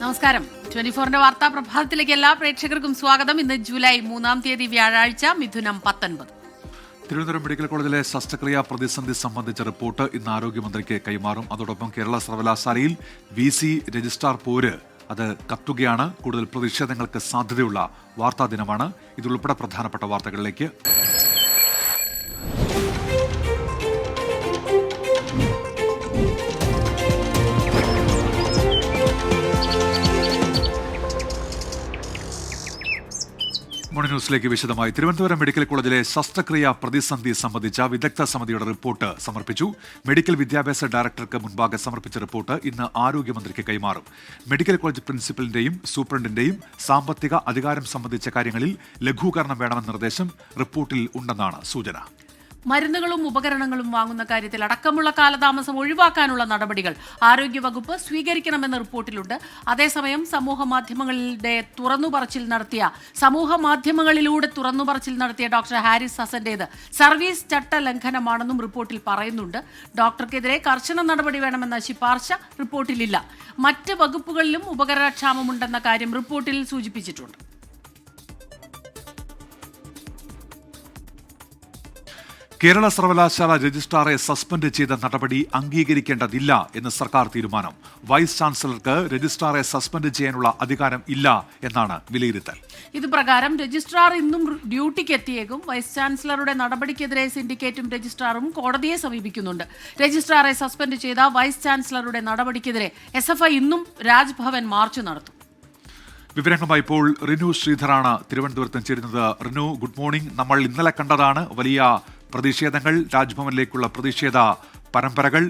നമസ്കാരം. 24-ന്റെ വാർത്താ പ്രഭാതത്തിലേക്ക് എല്ലാ പ്രേക്ഷകർക്കും സ്വാഗതം. ഇന്ന് ജൂലൈ 3-ാം തീയതി വ്യാഴാഴ്ച, മിഥുനം 19. തിരുവനന്തപുരം മെഡിക്കൽ കോളേജിലെ ശസ്ത്രക്രിയാ പ്രതിസന്ധി സംബന്ധിച്ച റിപ്പോർട്ട് ഇന്ന് ആരോഗ്യമന്ത്രിക്ക് കൈമാറും. അതോടൊപ്പം കേരള സർവകലാശാലയിൽ VC രജിസ്ട്രാർ പോര് അത് കത്തുകയാണ്. കൂടുതൽ പ്രതിഷേധങ്ങൾക്ക് സാധ്യതയുള്ള വാർത്താ ദിനമാണ്. ഇതുൾപ്പെടെ പ്രധാനപ്പെട്ട വാർത്തകളിലേക്ക്. മോർണിംഗ് ന്യൂസിലേക്ക് വിശദമായി. തിരുവനന്തപുരം മെഡിക്കൽ കോളേജിലെ ശസ്ത്രക്രിയാ പ്രതിസന്ധി സംബന്ധിച്ച വിദഗ്ധ സമിതിയുടെ റിപ്പോർട്ട് സമർപ്പിച്ചു. മെഡിക്കൽ വിദ്യാഭ്യാസ ഡയറക്ടർക്ക് മുൻപാകെ സമർപ്പിച്ച റിപ്പോർട്ട് ഇന്ന് ആരോഗ്യമന്ത്രിക്ക് കൈമാറും. മെഡിക്കൽ കോളേജ് പ്രിൻസിപ്പലിന്റെയും സൂപ്രണ്ടിന്റെയും സാമ്പത്തിക അധികാരം സംബന്ധിച്ച കാര്യങ്ങളിൽ ലഘൂകരണം വേണമെന്ന നിർദ്ദേശം റിപ്പോർട്ടിൽ ഉണ്ടെന്നാണ് സൂചന. മരുന്നുകളും ഉപകരണങ്ങളും വാങ്ങുന്ന കാര്യത്തിൽ അടക്കമുള്ള കാലതാമസം ഒഴിവാക്കാനുള്ള നടപടികൾ ആരോഗ്യവകുപ്പ് സ്വീകരിക്കണമെന്ന റിപ്പോർട്ടിലുണ്ട്. അതേസമയം സമൂഹമാധ്യമങ്ങളിലൂടെ തുറന്നുപറച്ചിൽ നടത്തിയ ഡോക്ടർ ഹാരിസ് ഹസന്റേത് സർവീസ് ചട്ട ലംഘനമാണെന്നും റിപ്പോർട്ടിൽ പറയുന്നുണ്ട്. ഡോക്ടർക്കെതിരെ കർശന നടപടി വേണമെന്ന ശുപാർശ റിപ്പോർട്ടിലില്ല. മറ്റ് വകുപ്പുകളിലും ഉപകരണക്ഷാമമുണ്ടെന്ന കാര്യം റിപ്പോർട്ടിൽ സൂചിപ്പിച്ചിട്ടുണ്ട്. കേരള സർവകലാശാല രജിസ്ട്രാറെ സസ്പെൻഡ് ചെയ്ത നടപടി അംഗീകരിക്കേണ്ടതില്ല എന്ന് സർക്കാർ തീരുമാനം. വൈസ് ചാൻസലർക്ക് രജിസ്ട്രാറെ സസ്പെൻഡ് ചെയ്യാനുള്ള അധികാരം ഇല്ല എന്നാണ് വിലയിരുത്തൽ. ഇതുപ്രകാരം രജിസ്ട്രാർ ഇന്നും ഡ്യൂട്ടിക്ക് എത്തിയേക്കും. വൈസ് ചാൻസലറുടെ നടപടിക്കെതിരെ സിൻഡിക്കേറ്റും രജിസ്ട്രാറും കോടതിയെ സമീപിക്കുന്നുണ്ട്. രജിസ്ട്രാറെ സസ്പെൻഡ് ചെയ്ത വൈസ് ചാൻസലറുടെ നടപടിക്കെതിരെ SFI ഇന്നും രാജ്ഭവൻ മാർച്ച് നടത്തും. വിവരങ്ങളുമായി ഇപ്പോൾ റിനു ശ്രീധറാണ് തിരുവനന്തപുരത്ത് ചേരുന്നത്. Rinu, good morning. നമ്മൾ ഇന്നലെ കണ്ടതാണ് വലിയ പ്രതിഷേധങ്ങൾ, രാജ്ഭവനിലേക്കുള്ള പ്രതിഷേധ പരമ്പരകൾ.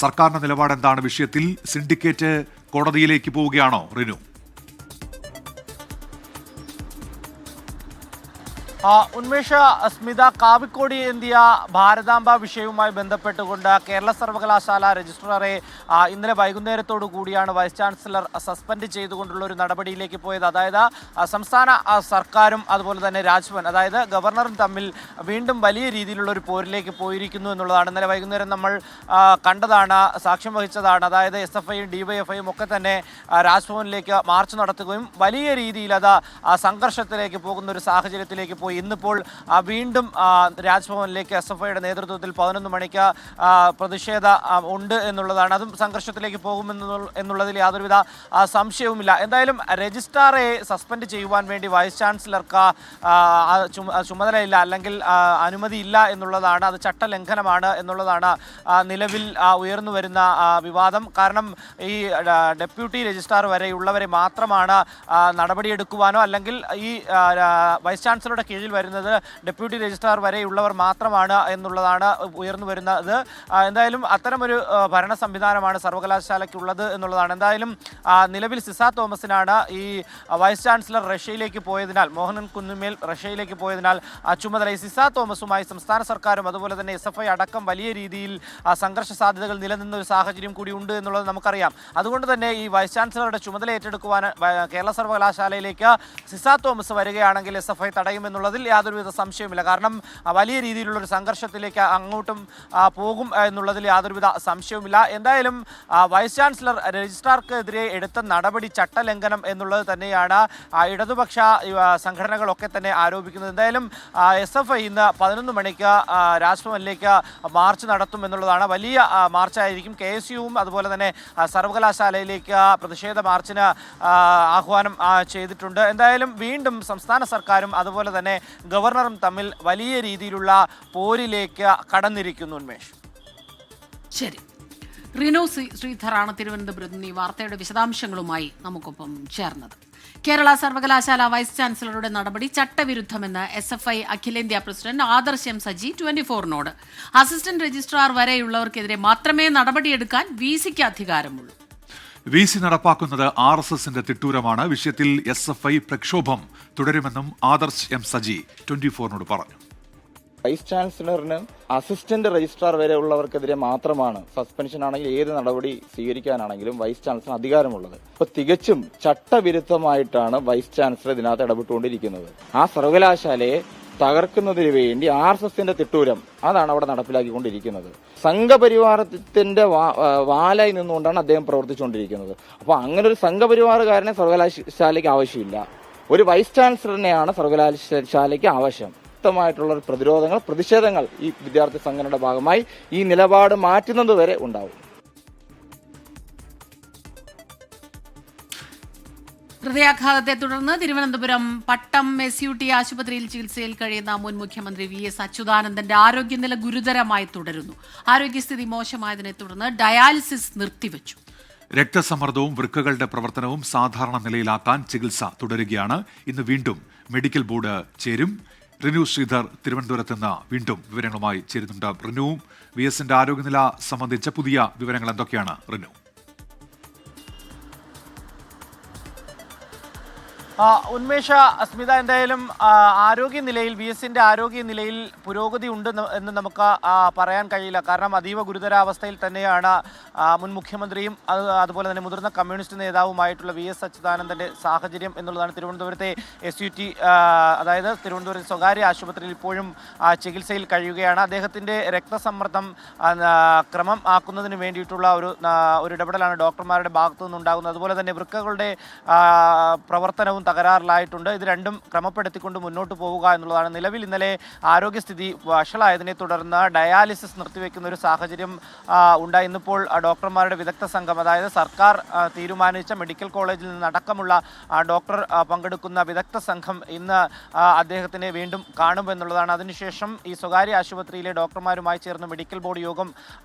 സർക്കാരിന്റെ നിലപാട് എന്താണ് വിഷയത്തിൽ? സിൻഡിക്കേറ്റ് കോടതിയിലേക്ക് പോവുകയാണോ റിനു? ഉന്മേഷ, സ്മിത, കാവിക്കോടി എന്തിയ ഭാരതാംബ വിഷയവുമായി ബന്ധപ്പെട്ടുകൊണ്ട് കേരള സർവകലാശാല രജിസ്ട്രാറെ ഇന്നലെ വൈകുന്നേരത്തോടു കൂടിയാണ് വൈസ് ചാൻസലർ സസ്പെൻഡ് ചെയ്തുകൊണ്ടുള്ള ഒരു നടപടിയിലേക്ക് പോയത്. അതായത് സംസ്ഥാന സർക്കാരും അതുപോലെ തന്നെ രാജ്ഭവൻ, അതായത് ഗവർണറും തമ്മിൽ വീണ്ടും വലിയ രീതിയിലുള്ള ഒരു പോരിലേക്ക് പോയിരിക്കുന്നു എന്നുള്ളതാണ്. ഇന്നലെ വൈകുന്നേരം നമ്മൾ കണ്ടതാണ്, സാക്ഷ്യം വഹിച്ചതാണ്. അതായത് SFIയും DYFIയും ഒക്കെ തന്നെ രാജ്ഭവനിലേക്ക് മാർച്ച് നടത്തുകയും വലിയ രീതിയിൽ അത് സംഘർഷത്തിലേക്ക് പോകുന്ന ഒരു സാഹചര്യത്തിലേക്ക് പോയി. ഇന്നിപ്പോൾ വീണ്ടും രാജ്ഭവനിലേക്ക് SFIയുടെ നേതൃത്വത്തിൽ 11 മണിക്ക് പ്രതിഷേധ ഉണ്ട് എന്നുള്ളതാണ്. അതും സംഘർഷത്തിലേക്ക് പോകുമെന്നുള്ളതിൽ യാതൊരുവിധ സംശയവുമില്ല. എന്തായാലും രജിസ്ട്രാറെ സസ്പെൻഡ് ചെയ്യുവാൻ വേണ്ടി വൈസ് ചാൻസലർക്ക് ചുമതലയില്ല, അല്ലെങ്കിൽ അനുമതിയില്ല എന്നുള്ളതാണ്. അത് ചട്ടലംഘനമാണ് എന്നുള്ളതാണ് നിലവിൽ ഉയർന്നു വരുന്ന വിവാദം. കാരണം ഈ ഡെപ്യൂട്ടി രജിസ്ട്രാർ വരെയുള്ളവരെ മാത്രമാണ് നടപടിയെടുക്കുവാനോ, അല്ലെങ്കിൽ ഈ വൈസ് ചാൻസലറുടെ കീഴിൽ വരുന്നത് ഡെപ്യൂട്ടി രജിസ്ട്രാർ വരെയുള്ളവർ മാത്രമാണ് എന്നുള്ളതാണ് ഉയർന്നു വരുന്നത്. എന്തായാലും അത്തരമൊരു ഭരണ സംവിധാനമാണ് സർവകലാശാലയ്ക്കുള്ളത് എന്നുള്ളതാണ്. എന്തായാലും നിലവിൽ സിസ തോമസിനാണ് ഈ വൈസ് ചാൻസലർ റഷ്യയിലേക്ക് പോയതിനാൽ, മോഹനൻ കുന്നുമേൽ റഷ്യയിലേക്ക് പോയതിനാൽ ചുമതല ഈ സിസ തോമസുമായി സംസ്ഥാന സർക്കാരും അതുപോലെ തന്നെ SFI അടക്കം വലിയ രീതിയിൽ സംഘർഷ സാധ്യതകൾ നിലനിന്ന ഒരു സാഹചര്യം കൂടി ഉണ്ട് എന്നുള്ളത് നമുക്കറിയാം. അതുകൊണ്ട് തന്നെ ഈ വൈസ് ചാൻസലറുടെ ചുമതല ഏറ്റെടുക്കുവാൻ കേരള സർവകലാശാലയിലേക്ക് സിസ തോമസ് വരികയാണെങ്കിൽ SFI തടയുമെന്നുള്ളതിൽ യാതൊരുവിധ സംശയവുമില്ല. കാരണം വലിയ രീതിയിലുള്ളൊരു സംഘർഷത്തിലേക്ക് അങ്ങോട്ടും പോകും എന്നുള്ളതിൽ യാതൊരുവിധ സംശയവുമില്ല. എന്തായാലും വൈസ് ചാൻസലർ രജിസ്ട്രാർക്കെതിരെ എടുത്ത നടപടി ചട്ടലംഘനം എന്നുള്ളത് തന്നെയാണ് ഇടതുപക്ഷ സംഘടനകളൊക്കെ തന്നെ ആരോപിക്കുന്നത്. എന്തായാലും SFI ഇന്ന് 11 മണിക്ക് രാജ്ഭവനിലേക്ക് മാർച്ച് നടത്തും എന്നുള്ളതാണ്. വലിയ മാർച്ചായിരിക്കും. KSUവും അതുപോലെ തന്നെ സർവകലാശാലയിലേക്ക് പ്രതിഷേധ മാർച്ചിന് ആഹ്വാനം ചെയ്തിട്ടുണ്ട്. എന്തായാലും വീണ്ടും സംസ്ഥാന സർക്കാരും അതുപോലെ തന്നെ ഗവർണറും തമ്മിൽ വലിയ രീതിയിലുള്ള പോരിലേക്ക് കടന്നിരിക്കുന്നു. ഉന്മേഷ്, ശരി. റിനു ശ്രീധറാണ് തിരുവനന്തപുരത്ത് ഈ വാർത്തയുടെ വിശദാംശങ്ങളുമായി നമുക്കൊപ്പം ചേർന്നത്. കേരള സർവകലാശാല വൈസ് ചാൻസലറുടെ നടപടി ചട്ടവിരുദ്ധമെന്ന് SFI അഖിലേന്ത്യാ പ്രസിഡന്റ് ആദർശ് M സജി 24-നോട്. അസിസ്റ്റന്റ് രജിസ്ട്രാർ വരെയുള്ളവർക്കെതിരെ മാത്രമേ നടപടിയെടുക്കാൻ VCക്ക് അധികാരമുള്ളൂ. VC നടപ്പാക്കുന്നത് RSSന്റെ തിട്ടൂരമാണ്. വിഷയത്തിൽ SFI പ്രക്ഷോഭം തുടരുമെന്നും ആദർശ് M സജി 24-നോട് പറഞ്ഞു. വൈസ് ചാൻസലറിന് അസിസ്റ്റന്റ് രജിസ്ട്രാർ വരെ ഉള്ളവർക്കെതിരെ മാത്രമാണ് സസ്പെൻഷൻ ആണെങ്കിൽ ഏത് നടപടി സ്വീകരിക്കാനാണെങ്കിലും വൈസ് ചാൻസലർ അധികാരമുള്ളത്. ഇപ്പൊ തികച്ചും ചട്ടവിരുദ്ധമായിട്ടാണ് വൈസ് ചാൻസലർ ഇതിനകത്ത് ഇടപെട്ടുകൊണ്ടിരിക്കുന്നത്. ആ സർവകലാശാലയെ തകർക്കുന്നതിന് വേണ്ടി RSSന്റെ തിട്ടൂരം അതാണ് അവിടെ നടപ്പിലാക്കിക്കൊണ്ടിരിക്കുന്നത്. സംഘപരിവാരത്തിന്റെ വാലായി നിന്നുകൊണ്ടാണ് അദ്ദേഹം പ്രവർത്തിച്ചുകൊണ്ടിരിക്കുന്നത്. അപ്പോൾ അങ്ങനെ ഒരു സംഘപരിവാറുകാരനെ സർവകലാശാലയ്ക്ക് ആവശ്യമില്ല. ഒരു വൈസ് ചാൻസലറിനെയാണ് സർവകലാശാലയ്ക്ക് ആവശ്യം. ശക്തമായിട്ടുള്ള പ്രതിഷേധങ്ങൾ ഈ വിദ്യാർത്ഥി സംഘടനയുടെ ഭാഗമായി ഈ നിലപാട് മാറ്റുന്നത് വരെ ഉണ്ടാവും. ഹൃദയാഘാതത്തെ തുടർന്ന് തിരുവനന്തപുരം പട്ടം SUT ആശുപത്രിയിൽ ചികിത്സയിൽ കഴിയുന്ന മുൻ മുഖ്യമന്ത്രി VS അച്യുതാനന്ദന്റെ ആരോഗ്യനില ഗുരുതരമായി തുടരുന്നു. ആരോഗ്യസ്ഥിതി മോശമായതിനെ തുടർന്ന് ഡയാലിസിസ് നിർത്തിവച്ചു. രക്തസമ്മർദ്ദവും വൃക്കകളുടെ പ്രവർത്തനവും സാധാരണ നിലയിലാക്കാൻ ചികിത്സ തുടരുകയാണ്. ഇന്ന് വീണ്ടും മെഡിക്കൽ ബോർഡ് ചേരും. റിനു ശ്രീധർ തിരുവനന്തപുരത്ത് നിന്ന് വീണ്ടും വിവരങ്ങളുമായി ചേരുന്നുണ്ട്. റിനു, VSന്റെ ആരോഗ്യനില സംബന്ധിച്ച പുതിയ വിവരങ്ങൾ എന്തൊക്കെയാണ് റിനു? ഉന്മേഷ, അസ്മിത, എന്തായാലും ആരോഗ്യനിലയിൽ VSന്റെ ആരോഗ്യനിലയിൽ പുരോഗതി ഉണ്ട് എന്ന് നമുക്ക് പറയാൻ കഴിയില്ല. കാരണം അതീവ ഗുരുതരാവസ്ഥയിൽ തന്നെയാണ് മുൻ മുഖ്യമന്ത്രിയും അതുപോലെ തന്നെ മുതിർന്ന കമ്മ്യൂണിസ്റ്റ് നേതാവുമായിട്ടുള്ള VS അച്യുതാനന്ദന്റെ സാഹചര്യം എന്നുള്ളതാണ്. തിരുവനന്തപുരത്തെ SUT, അതായത് തിരുവനന്തപുരത്തെ സ്വകാര്യ ആശുപത്രിയിൽ ഇപ്പോഴും ചികിത്സയിൽ കഴിയുകയാണ്. അദ്ദേഹത്തിന്റെ രക്തസമ്മർദ്ദം ക്രമം ആക്കുന്നതിന് വേണ്ടിയിട്ടുള്ള ഒരു ഇടപെടലാണ് ഡോക്ടർമാരുടെ ഭാഗത്തു നിന്നുണ്ടാകുന്നത്. അതുപോലെ തന്നെ വൃക്കകളുടെ പ്രവർത്തനവും തകരാറിലായിട്ടുണ്ട്. ഇത് രണ്ടും ക്രമപ്പെടുത്തിക്കൊണ്ട് മുന്നോട്ട് പോവുക എന്നുള്ളതാണ്. നിലവിൽ ഇന്നലെ ആരോഗ്യസ്ഥിതി വഷളായതിനെ തുടർന്ന് ഡയാലിസിസ് നിർത്തിവെക്കുന്ന ഒരു സാഹചര്യം ഉണ്ടായി. ഇന്നിപ്പോൾ ഡോക്ടർമാരുടെ വിദഗ്ധ സംഘം, അതായത് സർക്കാർ തീരുമാനിച്ച മെഡിക്കൽ കോളേജിൽ നിന്നടക്കമുള്ള ഡോക്ടർ പങ്കെടുക്കുന്ന വിദഗ്ധ സംഘം ഇന്ന് അദ്ദേഹത്തിനെ വീണ്ടും കാണുമെന്നുള്ളതാണ്. അതിനുശേഷം ഈ സ്വകാര്യ ആശുപത്രിയിലെ ഡോക്ടർമാരുമായി ചേർന്ന് മെഡിക്കൽ ബോർഡ് യോഗം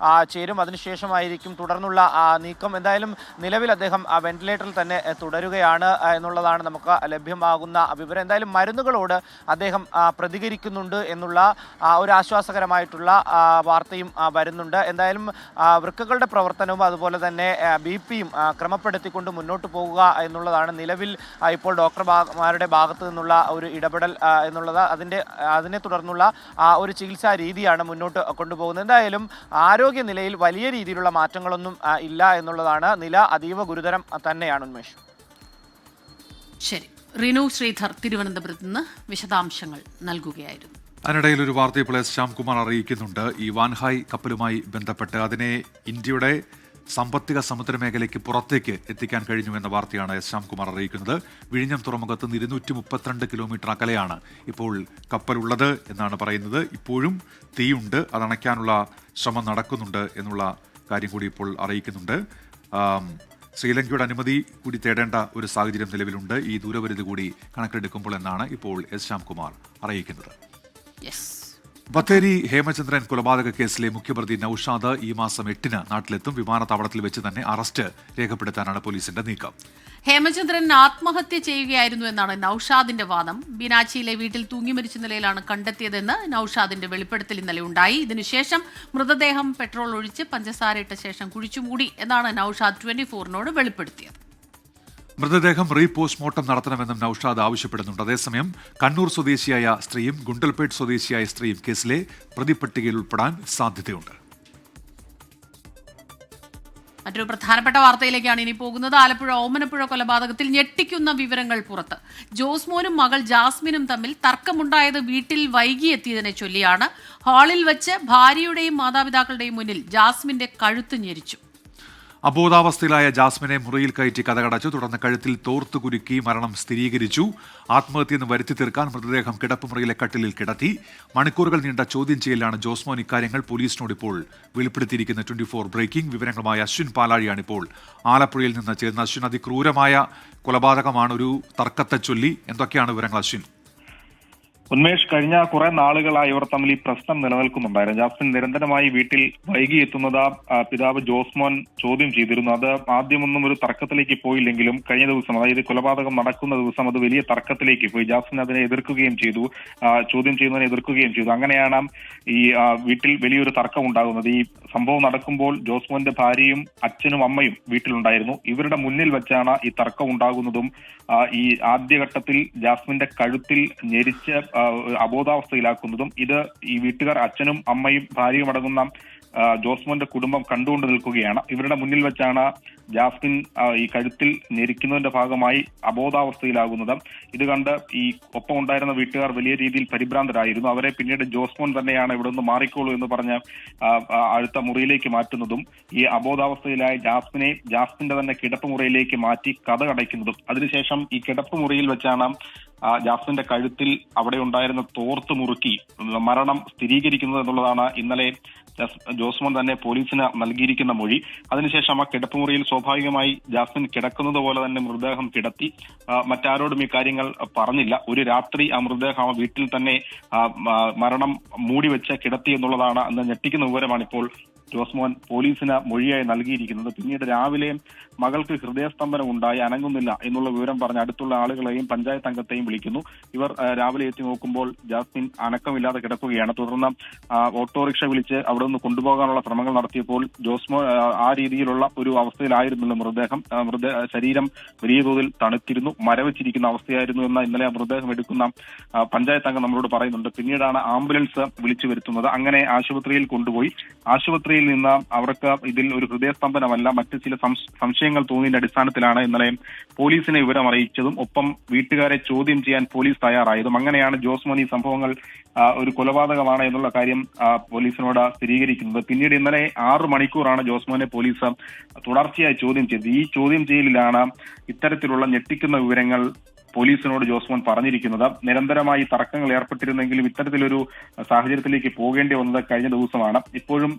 ചേരും. അതിനുശേഷമായിരിക്കും തുടർന്നുള്ള നീക്കം. എന്തായാലും നിലവിൽ അദ്ദേഹം വെന്റിലേറ്ററിൽ തന്നെ തുടരുകയാണ് എന്നുള്ളതാണ് നമുക്ക് ലഭ്യമാകുന്ന വിവരം. എന്തായാലും മരുന്നുകളോട് അദ്ദേഹം പ്രതികരിക്കുന്നുണ്ട് എന്നുള്ള ഒരു ആശ്വാസകരമായിട്ടുള്ള വാർത്തയും വരുന്നുണ്ട്. എന്തായാലും വൃക്കകളുടെ പ്രവർത്തനവും അതുപോലെ തന്നെ BP-യും ക്രമപ്പെടുത്തിക്കൊണ്ട് മുന്നോട്ട് പോകുക എന്നുള്ളതാണ് നിലവിൽ ഇപ്പോൾ ഡോക്ടർമാരുടെ ഭാഗത്തു നിന്നുള്ള ഒരു ഇടപെടൽ എന്നുള്ളത്. അതിനെ തുടർന്നുള്ള ഒരു ചികിത്സാ രീതിയാണ് മുന്നോട്ട് കൊണ്ടുപോകുന്നത്. എന്തായാലും ആരോഗ്യനിലയിൽ വലിയ രീതിയിലുള്ള മാറ്റങ്ങളൊന്നും ഇല്ല എന്നുള്ളതാണ്. നില അതീവ ഗുരുതരം തന്നെയാണ്. ഉന്മേഷ്, ശരി. റിനു ശ്രീധർ തിരുവനന്തപുരത്ത് നിന്ന് വിശദാംശങ്ങൾ നൽകുകയായിരുന്നു. അതിനിടയിൽ ഒരു വാർത്ത ഇപ്പോൾ ശ്യാംകുമാർ അറിയിക്കുന്നുണ്ട്. ഈ വാൻഹായ് കപ്പലുമായി ബന്ധപ്പെട്ട് അതിനെ ഇന്ത്യയുടെ സാമ്പത്തിക സമുദ്ര മേഖലയ്ക്ക് പുറത്തേക്ക് എത്തിക്കാൻ കഴിഞ്ഞു എന്ന വാർത്തയാണ് ശ്യാംകുമാർ അറിയിക്കുന്നത്. വിഴിഞ്ഞം തുറമുഖത്ത് നിന്ന് 232 കിലോമീറ്റർ അകലെയാണ് ഇപ്പോൾ കപ്പലുള്ളത് എന്നാണ് പറയുന്നത്. ഇപ്പോഴും തീയുണ്ട്, അതണയ്ക്കാനുള്ള ശ്രമം നടക്കുന്നുണ്ട് എന്നുള്ള കാര്യം കൂടി ഇപ്പോൾ അറിയിക്കുന്നുണ്ട്. ശ്രീലങ്കയുടെ അനുമതി കൂടി തേടേണ്ട ഒരു സാഹചര്യം നിലവിലുണ്ട് ഈ ദൂരപരിധി കൂടി കണക്കിലെടുക്കുമ്പോൾ എന്നാണ് ഇപ്പോൾ ശ്യാംകുമാർ അറിയിക്കുന്നത്. ബത്തേരി ഹേമചന്ദ്രൻ കൊലപാതക കേസിലെ മുഖ്യപ്രതി നൌഷാദ് ഈ മാസം 8-ന് നാട്ടിലെത്തും. വിമാനത്താവളത്തിൽ വെച്ച് തന്നെ അറസ്റ്റ് രേഖപ്പെടുത്താനാണ് പോലീസിന്റെ നീക്കം. ഹേമചന്ദ്രൻ ആത്മഹത്യ ചെയ്യുകയായിരുന്നു എന്നാണ് നൌഷാദിന്റെ വാദം. ബീനാച്ചിയിലെ വീട്ടിൽ തൂങ്ങിമരിച്ച നിലയിലാണ് കണ്ടെത്തിയതെന്ന് നൌഷാദിന്റെ വെളിപ്പെടുത്തൽ ഇന്നലെ ഉണ്ടായി. ഇതിനുശേഷം മൃതദേഹം പെട്രോൾ ഒഴിച്ച് പഞ്ചസാര ഇട്ട ശേഷം കുഴിച്ചുമൂടി എന്നാണ് നൌഷാദ് 24-നോട് വെളിപ്പെടുത്തിയത്. മൃതദേഹം റീപോസ്റ്റ്മോർട്ടം നടത്തണമെന്നും നൌഷാദ് ആവശ്യപ്പെടുന്നുണ്ട്. അതേസമയം കണ്ണൂർ സ്വദേശിയായ സ്ത്രീയും ഗുണ്ടൽപേട്ട് സ്വദേശിയായ സ്ത്രീയും കേസിലെ പ്രതിപട്ടികയിൽ ഉൾപ്പെടാൻ സാധ്യതയുണ്ട്. മറ്റൊരു പ്രധാനപ്പെട്ട വാർത്തയിലേക്കാണ് ഇനി പോകുന്നത്. ആലപ്പുഴ ഓമനപ്പുഴ കൊലപാതകത്തിൽ ഞെട്ടിക്കുന്ന വിവരങ്ങൾ പുറത്ത്. ജോസ്മോനും മകൾ ജാസ്മിനും തമ്മിൽ തർക്കമുണ്ടായത് വീട്ടിൽ വൈകിയെത്തിയതിനെ ചൊല്ലിയാണ്. ഹാളിൽ വെച്ച് ഭാര്യയുടെയും മാതാപിതാക്കളുടെയും മുന്നിൽ ജാസ്മിന്റെ കഴുത്ത് ഞെരിച്ചു. അബോധാവസ്ഥയിലായ ജാസ്മിനെ മുറിയിൽ കയറ്റി കതകടച്ചു. തുടർന്ന് കഴുത്തിൽ തോർത്തു കുരുക്കി മരണം സ്ഥിരീകരിച്ചു. ആത്മഹത്യയെന്ന് വരുത്തി തീർക്കാൻ മൃതദേഹം കിടപ്പുമുറിയിലെ കട്ടിലിൽ കിടത്തി. മണിക്കൂറുകൾ നീണ്ട ചോദ്യം ചെയ്യലാണ് ജോസ്മോൻ ഇക്കാര്യങ്ങൾ പോലീസിനോട് ഇപ്പോൾ വെളിപ്പെടുത്തിയിരിക്കുന്ന 24 ബ്രേക്കിംഗ്. വിവരങ്ങളുമായി അശ്വിൻ പാലാഴിയാണ് ഇപ്പോൾ ആലപ്പുഴയിൽ നിന്ന് ചേരുന്ന. അശ്വിൻ, അതിക്രൂരമായ കൊലപാതകമാണ്. ഒരു തർക്കത്തെ ചൊല്ലി എന്തൊക്കെയാണ് വിവരങ്ങൾ അശ്വിൻ? ഉന്മേഷ്, കഴിഞ്ഞ കുറെ നാളുകളായി ഇവർ തമ്മിൽ ഈ പ്രശ്നം നിലനിൽക്കുന്നുണ്ടായിരുന്നു. ജാസ്മിൻ നിരന്തരമായി വീട്ടിൽ വൈകി എത്തുന്നത് പിതാവ് ജോസ്മോൻ ചോദ്യം ചെയ്തിരുന്നു. അത് ആദ്യമൊന്നും ഒരു തർക്കത്തിലേക്ക് പോയില്ലെങ്കിലും കഴിഞ്ഞ ദിവസം, അതായത് കൊലപാതകം നടക്കുന്ന ദിവസം, അത് വലിയ തർക്കത്തിലേക്ക് പോയി. ജാസ്മിൻ അതിനെ എതിർക്കുകയും ചെയ്തു, ചോദ്യം ചെയ്യുന്നതിനെ എതിർക്കുകയും ചെയ്തു. അങ്ങനെയാണ് ഈ വീട്ടിൽ വലിയൊരു തർക്കം ഉണ്ടാകുന്നത്. ഈ സംഭവം നടക്കുമ്പോൾ ജോസ്മോന്റെ ഭാര്യയും അച്ഛനും അമ്മയും വീട്ടിലുണ്ടായിരുന്നു. ഇവരുടെ മുന്നിൽ വെച്ചാണ് ഈ തർക്കം ഉണ്ടാകുന്നതും ഈ ആദ്യഘട്ടത്തിൽ ജാസ്മിന്റെ കഴുത്തിൽ ഞെരിച്ച് അബോധാവസ്ഥയിലാക്കുന്നതും. ഇത് ഈ വീട്ടുകാർ, അച്ഛനും അമ്മയും ഭാര്യയും അടങ്ങുന്ന ജോസ്മോന്റെ കുടുംബം കണ്ടുകൊണ്ട് നിൽക്കുകയാണ്. ഇവരുടെ മുന്നിൽ വെച്ചാണ് ജാസ്മിൻ ഈ കഴുത്തിൽ ഞെരിക്കുന്നതിന്റെ ഭാഗമായി അബോധാവസ്ഥയിലാകുന്നത്. ഇത് കണ്ട് ഈ ഒപ്പം ഉണ്ടായിരുന്ന വീട്ടുകാർ വലിയ രീതിയിൽ പരിഭ്രാന്തരായിരുന്നു. അവരെ പിന്നീട് ജോസ്മോൻ തന്നെയാണ് ഇവിടെ നിന്ന് മാറിക്കോളൂ എന്ന് പറഞ്ഞ് അടുത്ത മുറിയിലേക്ക് മാറ്റുന്നതും ഈ അബോധാവസ്ഥയിലായ ജാസ്മിന്റെ തന്നെ കിടപ്പ് മുറിയിലേക്ക് മാറ്റി കതകടയ്ക്കുന്നതും. അതിനുശേഷം ഈ കിടപ്പ് മുറിയിൽ വെച്ചാണ് ജാസ്മിന്റെ കഴുത്തിൽ അവിടെ ഉണ്ടായിരുന്ന തോർത്ത് മുറുക്കി മരണം സ്ഥിരീകരിക്കുന്നത് എന്നുള്ളതാണ് ഇന്നലെ ജോസ്മോൻ തന്നെ പോലീസിന് നൽകിയിരിക്കുന്ന മൊഴി. അതിനുശേഷം ആ കിടപ്പുമുറിയിൽ സ്വാഭാവികമായി ജാസ്മിൻ കിടക്കുന്നത് പോലെ തന്നെ മൃതദേഹം കിടത്തി. മറ്റാരോടും ഈ കാര്യങ്ങൾ പറഞ്ഞില്ല. ഒരു രാത്രി ആ മൃതദേഹം ആ വീട്ടിൽ തന്നെ മരണം മൂടിവെച്ച് കിടത്തി എന്നുള്ളതാണ് അന്ന് ഞെട്ടിക്കുന്ന വിവരമാണ് ഇപ്പോൾ ജോസ്മോൻ പോലീസിന് മൊഴിയായി നൽകിയിരിക്കുന്നത്. പിന്നീട് രാവിലെ മകൾക്ക് ഹൃദയസ്തംഭനം ഉണ്ടായി, അനങ്ങുന്നില്ല എന്നുള്ള വിവരം പറഞ്ഞ് അടുത്തുള്ള ആളുകളെയും പഞ്ചായത്ത് അംഗത്തെയും വിളിക്കുന്നു. ഇവർ രാവിലെ എത്തി നോക്കുമ്പോൾ ജാസ്മിൻ അനക്കമില്ലാതെ കിടക്കുകയാണ്. തുടർന്ന് ഓട്ടോറിക്ഷ വിളിച്ച് അവിടെ നിന്ന് കൊണ്ടുപോകാനുള്ള ശ്രമങ്ങൾ നടത്തിയപ്പോൾ ജോസ്മോൻ ആ രീതിയിലുള്ള ഒരു അവസ്ഥയിലായിരുന്നില്ല മൃതദേഹം. ശരീരം വലിയ തോതിൽ തണുത്തിരുന്നു, മരവിച്ചിരിക്കുന്ന അവസ്ഥയായിരുന്നു എന്ന് ഇന്നലെ ആ മൃതദേഹം എടുക്കുന്ന പഞ്ചായത്ത് അംഗം നമ്മളോട് പറയുന്നുണ്ട്. പിന്നീടാണ് ആംബുലൻസ് വിളിച്ചു വരുത്തുന്നത്. അങ്ങനെ ആശുപത്രിയിൽ കൊണ്ടുപോയി. ആശുപത്രിയിൽ നിന്ന് അവർക്ക് ഇതിൽ ഒരു ഹൃദയസ്തംഭനമല്ല, മറ്റ് ചില സംശയങ്ങൾ തോന്നിയതിന്റെ അടിസ്ഥാനത്തിലാണ് ഇന്നലെ പോലീസിനെ വിവരം അറിയിച്ചതും ഒപ്പം വീട്ടുകാരെ ചോദ്യം ചെയ്യാൻ പോലീസ് തയ്യാറായതും. അങ്ങനെയാണ് ജോസ്മോൻ ഈ സംഭവങ്ങൾ ഒരു കൊലപാതകമാണ് എന്നുള്ള കാര്യം പോലീസിനോട് സ്ഥിരീകരിക്കുന്നത്. പിന്നീട് ഇന്നലെ 6 മണിക്കൂറാണ് ജോസ്മോനെ പോലീസ് തുടർച്ചയായി ചോദ്യം ചെയ്തത്. ഈ ചോദ്യം ചെയ്യലിലാണ് ഇത്തരത്തിലുള്ള ഞെട്ടിക്കുന്ന വിവരങ്ങൾ പോലീസിനോട് ജോസ്മോൻ പറഞ്ഞിരിക്കുന്നത്. നിരന്തരമായി തർക്കങ്ങൾ ഏർപ്പെട്ടിരുന്നെങ്കിലും ഇത്തരത്തിലൊരു സാഹചര്യത്തിലേക്ക് പോകേണ്ടി വന്നത് കഴിഞ്ഞ ദിവസമാണ്. ഇപ്പോഴും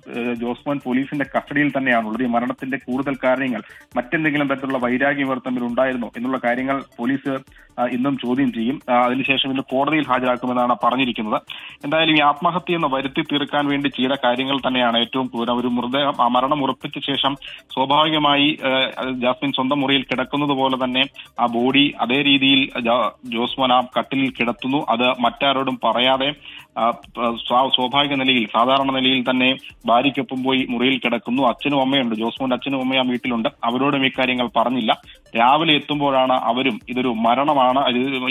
ജോസ്മോൻ പോലീസിന്റെ കസ്റ്റഡിയിൽ തന്നെയാണുള്ളത്. ഈ മരണത്തിന്റെ കൂടുതൽ കാരണങ്ങൾ മറ്റെന്തെങ്കിലും തരത്തിലുള്ള വൈരാഗ്യം ഇവർ തമ്മിൽ ഉണ്ടായിരുന്നോ എന്നുള്ള കാര്യങ്ങൾ പോലീസ് ഇന്നും ചോദ്യം ചെയ്യും. അതിനുശേഷം ഇന്ന് കോടതിയിൽ ഹാജരാക്കുമെന്നാണ് പറഞ്ഞിരിക്കുന്നത്. എന്തായാലും ഈ ആത്മഹത്യ എന്ന് വരുത്തി തീർക്കാൻ വേണ്ടി ചെയ്ത കാര്യങ്ങൾ തന്നെയാണ് ഏറ്റവും ക്രൂരം. ഒരു മൃതദേഹം ആ മരണം ഉറപ്പിച്ച ശേഷം സ്വാഭാവികമായി ജാസ്മിൻ സ്വന്തം മുറിയിൽ കിടക്കുന്നത് പോലെ തന്നെ ആ ബോഡി അതേ രീതിയിൽ ജോസ്മോൻ ആ കട്ടിലിൽ കിടത്തുന്നു. അത് മറ്റാരോടും പറയാതെ സ്വാഭാവിക നിലയിൽ സാധാരണ നിലയിൽ തന്നെ ഭാര്യയ്ക്കൊപ്പം പോയി മുറിയിൽ കിടക്കുന്നു. അച്ഛനും അമ്മയുണ്ട്, ജോസ്മോന്റെ അച്ഛനും അമ്മയും ആ വീട്ടിലുണ്ട്. അവരോടും ഇക്കാര്യങ്ങൾ പറഞ്ഞില്ല. രാവിലെ എത്തുമ്പോഴാണ് അവരും ഇതൊരു മരണമാണ്,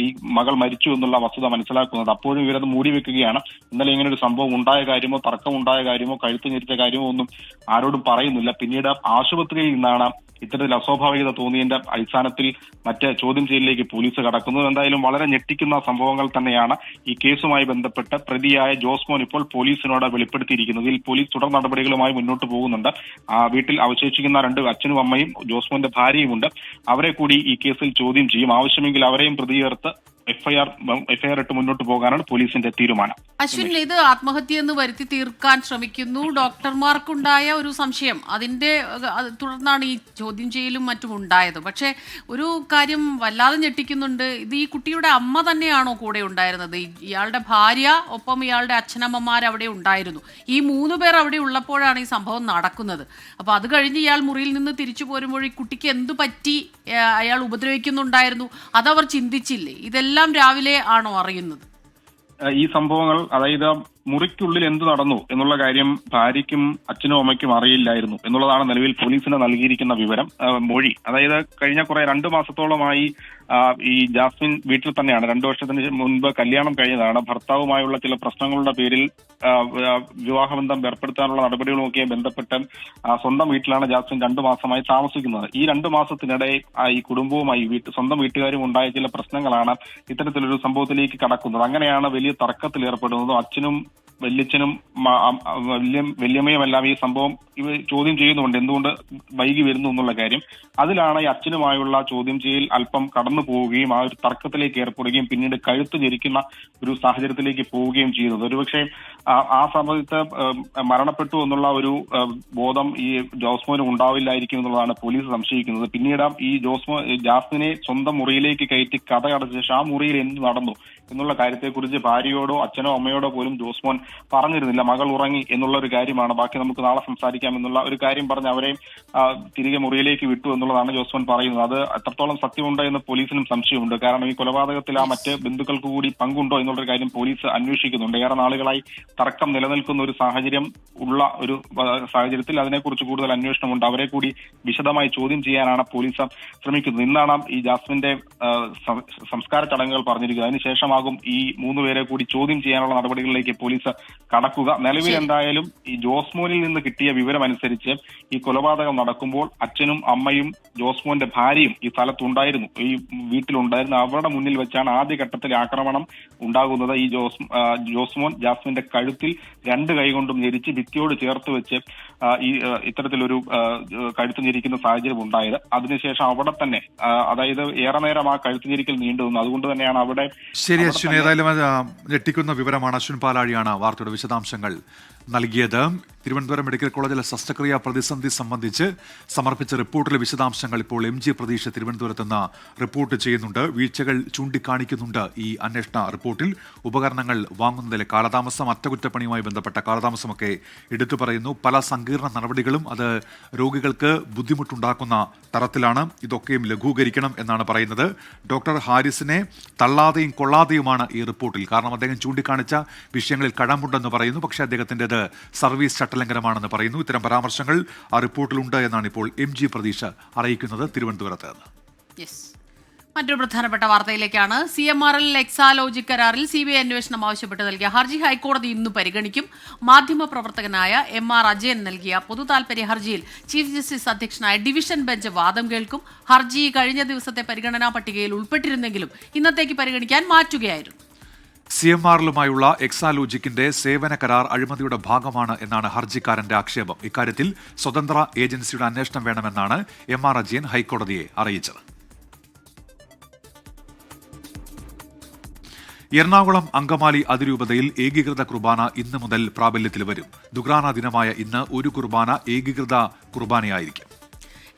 ഈ മകൾ മരിച്ചു എന്നുള്ള വസ്തുത മനസ്സിലാക്കുന്നത്. അപ്പോഴും ഇവരത് മൂടിവെക്കുകയാണ്. ഇന്നലെ ഇങ്ങനെ ഒരു സംഭവം ഉണ്ടായ കാര്യമോ തർക്കം ഉണ്ടായ കാര്യമോ കഴുത്ത് ഞെരിച്ച കാര്യമോ ഒന്നും ആരോടും പറയുന്നില്ല. പിന്നീട് ആശുപത്രിയിൽ നിന്നാണ് ഇത്തരത്തിൽ അസ്വാഭാവികത തോന്നിയതിന്റെ അടിസ്ഥാനത്തിൽ മറ്റ് ചോദ്യം ചെയ്യലിലേക്ക് പോലീസ് കടക്കുന്നത്. എന്തായാലും വളരെ ഞെട്ടിക്കുന്ന സംഭവങ്ങൾ തന്നെയാണ് ഈ കേസുമായി ബന്ധപ്പെട്ട് പ്രതിയായ ജോസ്മോൻ ഇപ്പോൾ പോലീസിനോട് വെളിപ്പെടുത്തിയിരിക്കുന്നത്. ഇതിൽ പോലീസ് തുടർ നടപടികളുമായി മുന്നോട്ട് പോകുന്നുണ്ട്. വീട്ടിൽ അവശേഷിക്കുന്ന 2 അച്ഛനും അമ്മയും ജോസ്മോന്റെ ഭാര്യയുമുണ്ട്. അവരെ കൂടി ഈ കേസിൽ ചോദ്യം ചെയ്യും. ആവശ്യമെങ്കിൽ അവരെയും പ്രതി ചേർത്ത് എഫ്ഐആർ ഇട്ട് മുന്നോട്ട് പോകാനാണ് പോലീസിന്റെ തീരുമാനം. അശ്വിൻ, ഇത് ആത്മഹത്യ എന്ന് വരുത്തി തീർക്കാൻ ശ്രമിക്കുന്നു. ഡോക്ടർമാർക്കുണ്ടായ ഒരു സംശയം, അതിന്റെ തുടർന്നാണ് ഈ ചോദ്യം ചെയ്യലും മറ്റും ഉണ്ടായത്. പക്ഷെ ഒരു കാര്യം വല്ലാതെ ഞെട്ടിക്കുന്നുണ്ട്. ഇത് ഈ കുട്ടിയുടെ അമ്മ തന്നെയാണോ കൂടെ ഉണ്ടായിരുന്നത്? ഇയാളുടെ ഭാര്യ ഒപ്പം ഇയാളുടെ അച്ഛനമ്മമാർ അവിടെ ഉണ്ടായിരുന്നു. ഈ 3 പേർ അവിടെ ഉള്ളപ്പോഴാണ് ഈ സംഭവം നടക്കുന്നത്. അപ്പൊ അത് കഴിഞ്ഞ് ഇയാൾ മുറിയിൽ നിന്ന് തിരിച്ചു പോരുമ്പോൾ ഈ കുട്ടിക്ക് എന്തു പറ്റി, അയാൾ ഉപദ്രവിക്കുന്നുണ്ടായിരുന്നു, അതവർ ചിന്തിച്ചില്ലേ? ഇതെല്ലാം രാവിലെ ആണോ അറിയുന്നത്? ഈ സംഭവങ്ങൾ, അതായത് മുറിക്കുള്ളിൽ എന്ത് നടന്നു എന്നുള്ള കാര്യം ഭാര്യയ്ക്കും അച്ഛനും അമ്മയ്ക്കും അറിയില്ലായിരുന്നു എന്നുള്ളതാണ് നിലവിൽ പോലീസിന് നൽകിയിരിക്കുന്ന വിവരം, മൊഴി. അതായത് കഴിഞ്ഞ 2 മാസത്തോളമായി ഈ ജാസ്മിൻ വീട്ടിൽ തന്നെയാണ്. 2 വർഷത്തിന് മുൻപ് കല്യാണം കഴിഞ്ഞതാണ്. ഭർത്താവുമായുള്ള ചില പ്രശ്നങ്ങളുടെ പേരിൽ വിവാഹബന്ധം ഏർപ്പെടുത്താനുള്ള നടപടികളുമൊക്കെ ബന്ധപ്പെട്ട് സ്വന്തം വീട്ടിലാണ് ജാസ്മിൻ 2 മാസമായി താമസിക്കുന്നത്. ഈ 2 മാസത്തിനിടെ ഈ കുടുംബവുമായി സ്വന്തം വീട്ടുകാരും ഉണ്ടായ ചില പ്രശ്നങ്ങളാണ് ഇത്തരത്തിലൊരു സംഭവത്തിലേക്ക് കടക്കുന്നത്. അങ്ങനെയാണ് വലിയ തർക്കത്തിൽ ഏർപ്പെടുന്നതും. അച്ഛനും വല്യച്ഛനും വല്യമ്മയും എല്ലാം ഈ സംഭവം ചോദ്യം ചെയ്യുന്നുണ്ട്, എന്തുകൊണ്ട് വൈകി വരുന്നു എന്നുള്ള കാര്യം. അതിലാണ് ഈ അച്ഛനുമായുള്ള ചോദ്യം ചെയ്യൽ അല്പം കടന്നു പോവുകയും ആ ഒരു തർക്കത്തിലേക്ക് ഏർപ്പെടുകയും പിന്നീട് കഴുത്ത് ഞെരിക്കുന്ന ഒരു സാഹചര്യത്തിലേക്ക് പോവുകയും ചെയ്യുന്നത്. ഒരുപക്ഷെ ആ സമയത്ത് മരണപ്പെട്ടു എന്നുള്ള ഒരു ബോധം ഈ ജോസ്മോന് ഉണ്ടാവില്ലായിരിക്കും എന്നുള്ളതാണ് പോലീസ് സംശയിക്കുന്നത്. പിന്നീട് ഈ ജാസ്മിനെ സ്വന്തം മുറിയിലേക്ക് കയറ്റി കഥയടച്ച ശേഷം ആ മുറിയിൽ എന്ത് നടന്നു എന്നുള്ള കാര്യത്തെക്കുറിച്ച് ഭാര്യയോടോ അച്ഛനോ അമ്മയോടോ പോലും ജോസ്മോൻ പറഞ്ഞിരുന്നില്ല. മകൾ ഉറങ്ങി എന്നുള്ള ഒരു കാര്യമാണ്, ബാക്കി നമുക്ക് നാളെ സംസാരിക്കാം എന്നുള്ള ഒരു കാര്യം പറഞ്ഞ് അവരെ തിരികെ മുറിയിലേക്ക് വിട്ടു എന്നുള്ളതാണ് ജോസ്മോൻ പറയുന്നത്. അത് എത്രത്തോളം സത്യമുണ്ട് എന്ന് പോലീസിനും സംശയമുണ്ട്. കാരണം ഈ കൊലപാതകത്തിൽ ആ മറ്റ് ബന്ധുക്കൾക്ക് കൂടി പങ്കുണ്ടോ എന്നുള്ളൊരു കാര്യം പോലീസ് അന്വേഷിക്കുന്നുണ്ട്. ഏറെ നാളുകളായി തർക്കം നിലനിൽക്കുന്ന ഒരു സാഹചര്യം ഉള്ള ഒരു സാഹചര്യത്തിൽ അതിനെക്കുറിച്ച് കൂടുതൽ അന്വേഷണമുണ്ട്. അവരെ കൂടി വിശദമായി ചോദ്യം ചെയ്യാനാണ് പോലീസ് ശ്രമിക്കുന്നത്. ഇന്നാണ് ഈ ജാസ്മിന്റെ സംസ്കാര ചടങ്ങുകൾ പറഞ്ഞിരിക്കുന്നത്. അതിനുശേഷമാകും ഈ 3 പേരെ കൂടി ചോദ്യം ചെയ്യാനുള്ള നടപടികളിലേക്ക് പോലീസ് കടക്കുക. നിലവിൽ എന്തായാലും ഈ ജോസ്മോനിൽ നിന്ന് കിട്ടിയ വിവരമനുസരിച്ച് ഈ കൊലപാതകം നടക്കുമ്പോൾ അച്ഛനും അമ്മയും ജോസ്മോന്റെ ഭാര്യയും ഈ സ്ഥലത്തുണ്ടായിരുന്നു, ഈ വീട്ടിലുണ്ടായിരുന്നു. അവരുടെ മുന്നിൽ വെച്ചാണ് ആദ്യഘട്ടത്തിൽ ആക്രമണം ഉണ്ടാകുന്നത്. ഈ ജോസ്മോൻ ജാസ്മിന്റെ കഴുത്തിൽ 2 കൈ കൊണ്ടും ഞെരിച്ച് ഭിത്തിയോട് ചേർത്ത് വെച്ച് ഈ ഇത്തരത്തിലൊരു കഴുത്ത് ഞെരിക്കുന്ന സാഹചര്യം ഉണ്ടായത്. അതിനുശേഷം അവിടെ തന്നെ അതായത് ഏറെ നേരം ആ കഴുത്ത് ഞെരിക്കൽ നീണ്ടു നിന്നു. അതുകൊണ്ട് തന്നെയാണ് അവിടെ. ശരി അശ്വിൻ, ഏതായാലും ഞെട്ടിക്കുന്ന വിവരമാണ്. അശ്വിൻ പാലാഴിയാണ് വാർത്തയുടെ വിശദാംശങ്ങൾ നൽകിയത്. തിരുവനന്തപുരം മെഡിക്കൽ കോളേജിലെ ശസ്ത്രക്രിയാ പ്രതിസന്ധി സംബന്ധിച്ച് സമർപ്പിച്ച റിപ്പോർട്ടിലെ വിശദാംശങ്ങൾ ഇപ്പോൾ MG പ്രതീക്ഷ തിരുവനന്തപുരത്ത് നിന്ന് റിപ്പോർട്ട് ചെയ്യുന്നുണ്ട്. വീഴ്ചകൾ ചൂണ്ടിക്കാണിക്കുന്നുണ്ട് ഈ അന്വേഷണ റിപ്പോർട്ടിൽ. ഉപകരണങ്ങൾ വാങ്ങുന്നതിലെ കാലതാമസം, അറ്റകുറ്റപ്പണിയുമായി ബന്ധപ്പെട്ട കാലതാമസമൊക്കെ എടുത്തു പറയുന്നു. പല സങ്കീർണ നടപടികളും അത് രോഗികൾക്ക് ബുദ്ധിമുട്ടുണ്ടാക്കുന്ന തരത്തിലാണ്. ഇതൊക്കെയും ലഘൂകരിക്കണം എന്നാണ് പറയുന്നത്. ഡോക്ടർ ഹാരിസിനെ തള്ളാതെയും കൊള്ളാതെയുമാണ് ഈ റിപ്പോർട്ടിൽ. കാരണം അദ്ദേഹം ചൂണ്ടിക്കാണിച്ച വിഷയങ്ങളിൽ കഴമ്പുണ്ടെന്ന് പറയുന്നു. പക്ഷേ അദ്ദേഹത്തിൻ്റെത് സർവീസ് ചട്ടലംഘനമാണെന്ന് പറയുന്നു. ഇത്തരം പരാമർശങ്ങൾ ആ റിപ്പോർട്ടിലുണ്ട് എന്നാണ് ഇപ്പോൾ MG പ്രതീക്ഷ അറിയിക്കുന്നത് തിരുവനന്തപുരത്ത് നിന്ന്. മറ്റൊരു പ്രധാനപ്പെട്ട വാർത്തയിലേക്കാണ്. CMRL എക്സാലോജിക് കരാറിൽ CBI അന്വേഷണം ആവശ്യപ്പെട്ട് നൽകിയ ഹർജി ഹൈക്കോടതി ഇന്ന് പരിഗണിക്കും. മാധ്യമപ്രവർത്തകനായ MR അജയൻ നൽകിയ പൊതു താൽപര്യ ഹർജിയിൽ ചീഫ് ജസ്റ്റിസ് അധ്യക്ഷനായ ഡിവിഷൻ ബെഞ്ച് വാദം കേൾക്കും. ഹർജി കഴിഞ്ഞ ദിവസത്തെ പരിഗണനാ പട്ടികയിൽ ഉൾപ്പെട്ടിരുന്നെങ്കിലും ഇന്നത്തേക്ക് പരിഗണിക്കാൻ മാറ്റുകയായിരുന്നു. CMRലുമായുള്ള എക്സാലോജിക്കിന്റെ സേവന കരാർ അഴിമതിയുടെ ഭാഗമാണ് എന്നാണ് ഹർജിക്കാരന്റെ ആക്ഷേപം. ഇക്കാര്യത്തിൽ സ്വതന്ത്ര ഏജൻസിയുടെ അന്വേഷണം വേണമെന്നാണ് MR അജയൻ ഹൈക്കോടതിയെ അറിയിച്ചത്. എറണാകുളം അങ്കമാലി അതിരൂപതയിൽ ഏകീകൃത കുർബാന ഇന്ന് മുതൽ പ്രാബല്യത്തിൽ വരും. ദുഗ്രാന ദിനമായ ഇന്ന് ഒരു കുർബാന ഏകീകൃത കുർബാനയായിരിക്കും.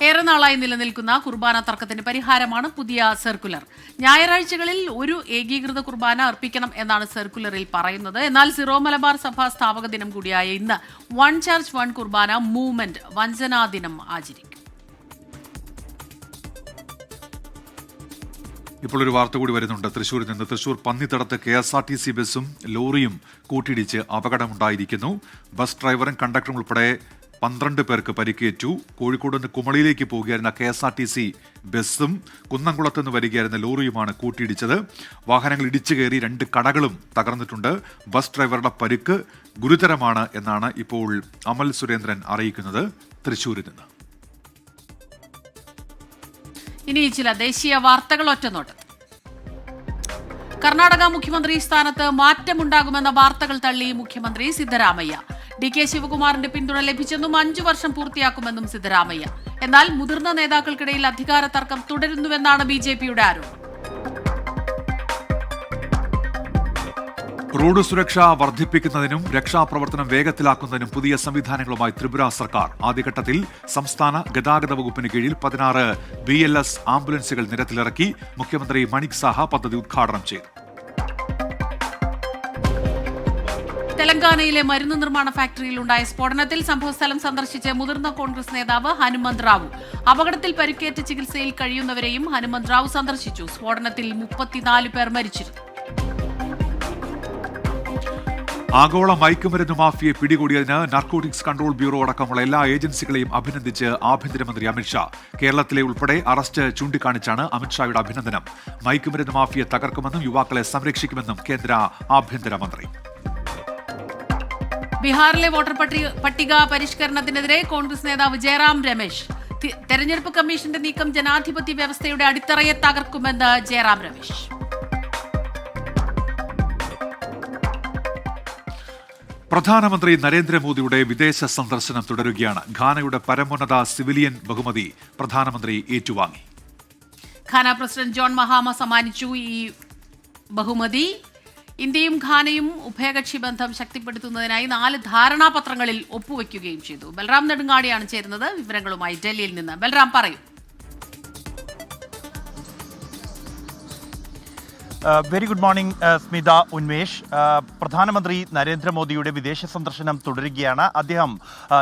ഏറെ നാളായി നിലനിൽക്കുന്ന കുർബാന തർക്കത്തിന് പരിഹാരമാണ് പുതിയ സർക്കുലർ. ഞായറാഴ്ചകളിൽ ഒരു ഏകീകൃത കുർബാന അർപ്പിക്കണം എന്നാണ് സർക്കുലറിൽ പറയുന്നത്. എന്നാൽ സിറോ മലബാർ സഭ സ്ഥാപക ദിനം കൂടിയായ ഇന്ന് വൺ ചർച്ച് വൺ കുർബാന മൂവ്മെന്റ് വഞ്ചനാ ദിനം ആചരിക്കും. ഇപ്പോൾ ഒരു വാർത്ത കൂടി വരുന്നുണ്ട് തൃശ്ശൂരിൽ നിന്ന്. തൃശ്ശൂർ പന്നിത്തടത്ത് KSRTC ബസ്സും ലോറിയും കൂട്ടിയിടിച്ച് അപകടമുണ്ടായിരിക്കുന്നു. ബസ് ഡ്രൈവറും കണ്ടക്ടറും ഉൾപ്പെടെ 12 പേർക്ക് പരിക്കേറ്റു. കോഴിക്കോട് നിന്ന് കുമളിയിലേക്ക് പോവുകയായിരുന്ന KSRTC ബസ്സും കുന്നംകുളത്ത് നിന്ന് വരികയായിരുന്ന ലോറിയുമാണ് കൂട്ടിയിടിച്ചത്. വാഹനങ്ങൾ ഇടിച്ചു കയറി 2 കടകളും തകർന്നിട്ടുണ്ട്. ബസ് ഡ്രൈവറുടെ പരിക്ക് ഗുരുതരമാണ് എന്നാണ് ഇപ്പോൾ അമൽ സുരേന്ദ്രൻ അറിയിക്കുന്നത് തൃശ്ശൂരിൽ നിന്ന്. ഇനി ചില ദേശീയ വാർത്തകൾ ഒറ്റനോട്ടം. കർണാടക മുഖ്യമന്ത്രി സ്ഥാനത്ത് മാറ്റമുണ്ടാകുമെന്ന വാർത്തകൾ തള്ളി മുഖ്യമന്ത്രി സിദ്ധരാമയ്യ. DK ശിവകുമാറിന്റെ പിന്തുണ ലഭിച്ചെന്നും 5 വർഷം പൂർത്തിയാക്കുമെന്നും സിദ്ധരാമയ്യ. എന്നാൽ മുതിർന്ന നേതാക്കൾക്കിടയിൽ അധികാര തർക്കം തുടരുന്നുവെന്നാണ് BJPയുടെ ആരോപണം. റോഡ് സുരക്ഷ വർദ്ധിപ്പിക്കുന്നതിനും രക്ഷാപ്രവർത്തനം വേഗത്തിലാക്കുന്നതിനും പുതിയ സംവിധാനങ്ങളുമായി ത്രിപുര സർക്കാർ. ആദ്യഘട്ടത്തിൽ സംസ്ഥാന ഗതാഗത വകുപ്പിന് കീഴിൽ 16 BLS ആംബുലൻസുകൾ നിരത്തിലിറക്കി. മുഖ്യമന്ത്രി മണിക് സാഹ പദ്ധതി ഉദ്ഘാടനം ചെയ്തു. തെലങ്കാനയിലെ മരുന്ന് നിർമ്മാണ ഫാക്ടറിയിലുണ്ടായ സ്ഫോടനത്തിൽ സംഭവസ്ഥലം സന്ദർശിച്ച മുതിർന്ന കോൺഗ്രസ് നേതാവ് ഹനുമന്ത് റാവു. അപകടത്തിൽ പരിക്കേറ്റ് ചികിത്സയിൽ കഴിയുന്നവരെയും ഹനുമന്ത് റാവു സന്ദർശിച്ചു. സ്ഫോടനത്തിൽ 34 പേർ മരിച്ചിരുന്നു. ആഗോള മയക്കുമരുന്ന് മാഫിയെ പിടികൂടിയതിന് നാർക്കോട്ടിക്സ് കൺട്രോൾ ബ്യൂറോ അടക്കമുള്ള എല്ലാ ഏജൻസികളെയും അഭിനന്ദിച്ച് ആഭ്യന്തരമന്ത്രി അമിത്ഷാ. കേരളത്തിലെ ഉൾപ്പെടെ അറസ്റ്റ് ചൂണ്ടിക്കാണിച്ചാണ് അമിത്ഷായുടെ അഭിനന്ദനം. മയക്കുമരുന്ന് മാഫിയെ തകർക്കുമെന്നും യുവാക്കളെ സംരക്ഷിക്കുമെന്നും കേന്ദ്ര ആഭ്യന്തരമന്ത്രി. ബീഹാറിലെ വോട്ടർ പട്ടിക പരിഷ്കരണത്തിനെതിരെ കോൺഗ്രസ് നേതാവ് ജയറാം രമേശ്. തെരഞ്ഞെടുപ്പ് കമ്മീഷന്റെ നീക്കം ജനാധിപത്യ വ്യവസ്ഥയുടെ അടിത്തറയെ തകർക്കുമെന്ന് ജയറാം രമേശ്. പ്രധാനമന്ത്രി നരേന്ദ്രമോദിയുടെ വിദേശ സന്ദർശനം തുടരുകയാണ്. ഘാനയുടെ പരമോന്നത സിവിലിയൻ ബഹുമതി പ്രധാനമന്ത്രി ഏറ്റുവാങ്ങി. ഘാന പ്രസിഡന്റ് ജോൺ മഹാമ സമ്മാനിച്ചു ഈ ബഹുമതി. ഇന്ത്യയും ഘാനയും ഉഭയകക്ഷി ബന്ധം ശക്തിപ്പെടുത്തുന്നതിനായി 4 ധാരണാപത്രങ്ങളിൽ ഒപ്പുവെക്കുകയും ചെയ്തു. ബൽറാം നെടുങ്ങാടിയാണ് ചേരുന്നത് വിവരങ്ങളുമായി ഡൽഹിയിൽ നിന്ന്. ബൽറാം പറയൂ. Very good morning Smitha, Unmesh. പ്രധാനമന്ത്രി നരേന്ദ്രമോദിയുടെ വിദേശ സന്ദർശനം തുടരുകയാണ്. അദ്ദേഹം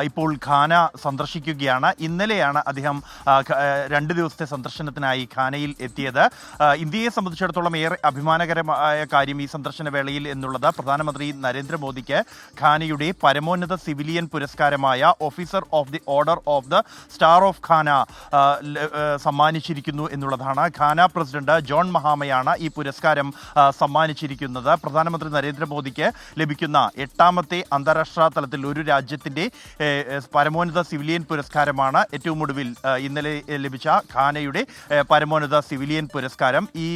ഇപ്പോൾ ഘാന സന്ദർശിക്കുകയാണ്. ഇന്നലെയാണ് അദ്ദേഹം 2 ദിവസത്തെ സന്ദർശനത്തിനായി ഘാനയിൽ എത്തിയത്. ഇന്ത്യയെ സംബന്ധിച്ചിടത്തോളം ഏറെ അഭിമാനകരമായ കാര്യം ഈ സന്ദർശന വേളയിൽ എന്നുള്ളത് പ്രധാനമന്ത്രി നരേന്ദ്രമോദിക്ക് ഘാനയുടെ പരമോന്നത സിവിലിയൻ പുരസ്കാരമായ officer of the order of the star of Ghana സമ്മാനിച്ചിരിക്കുന്നു എന്നുള്ളതാണ്. ഘാന പ്രസിഡന്റ് ജോൺ മഹാമയാണ് ഈ പുരസ്കാരം പുരസ്കാരം സമ്മാനിച്ചിരിക്കുന്നത്. പ്രധാനമന്ത്രി നരേന്ദ്രമോദിക്ക് ലഭിക്കുന്ന 8ാമത്തെ അന്താരാഷ്ട്ര തലത്തിൽ ഒരു രാജ്യത്തിൻ്റെ പരമോന്നത സിവിലിയൻ പുരസ്കാരമാണ് ഏറ്റവും ഒടുവിൽ ഇന്നലെ ലഭിച്ച ഘാനയുടെ പരമോന്നത സിവിലിയൻ പുരസ്കാരം. ഈ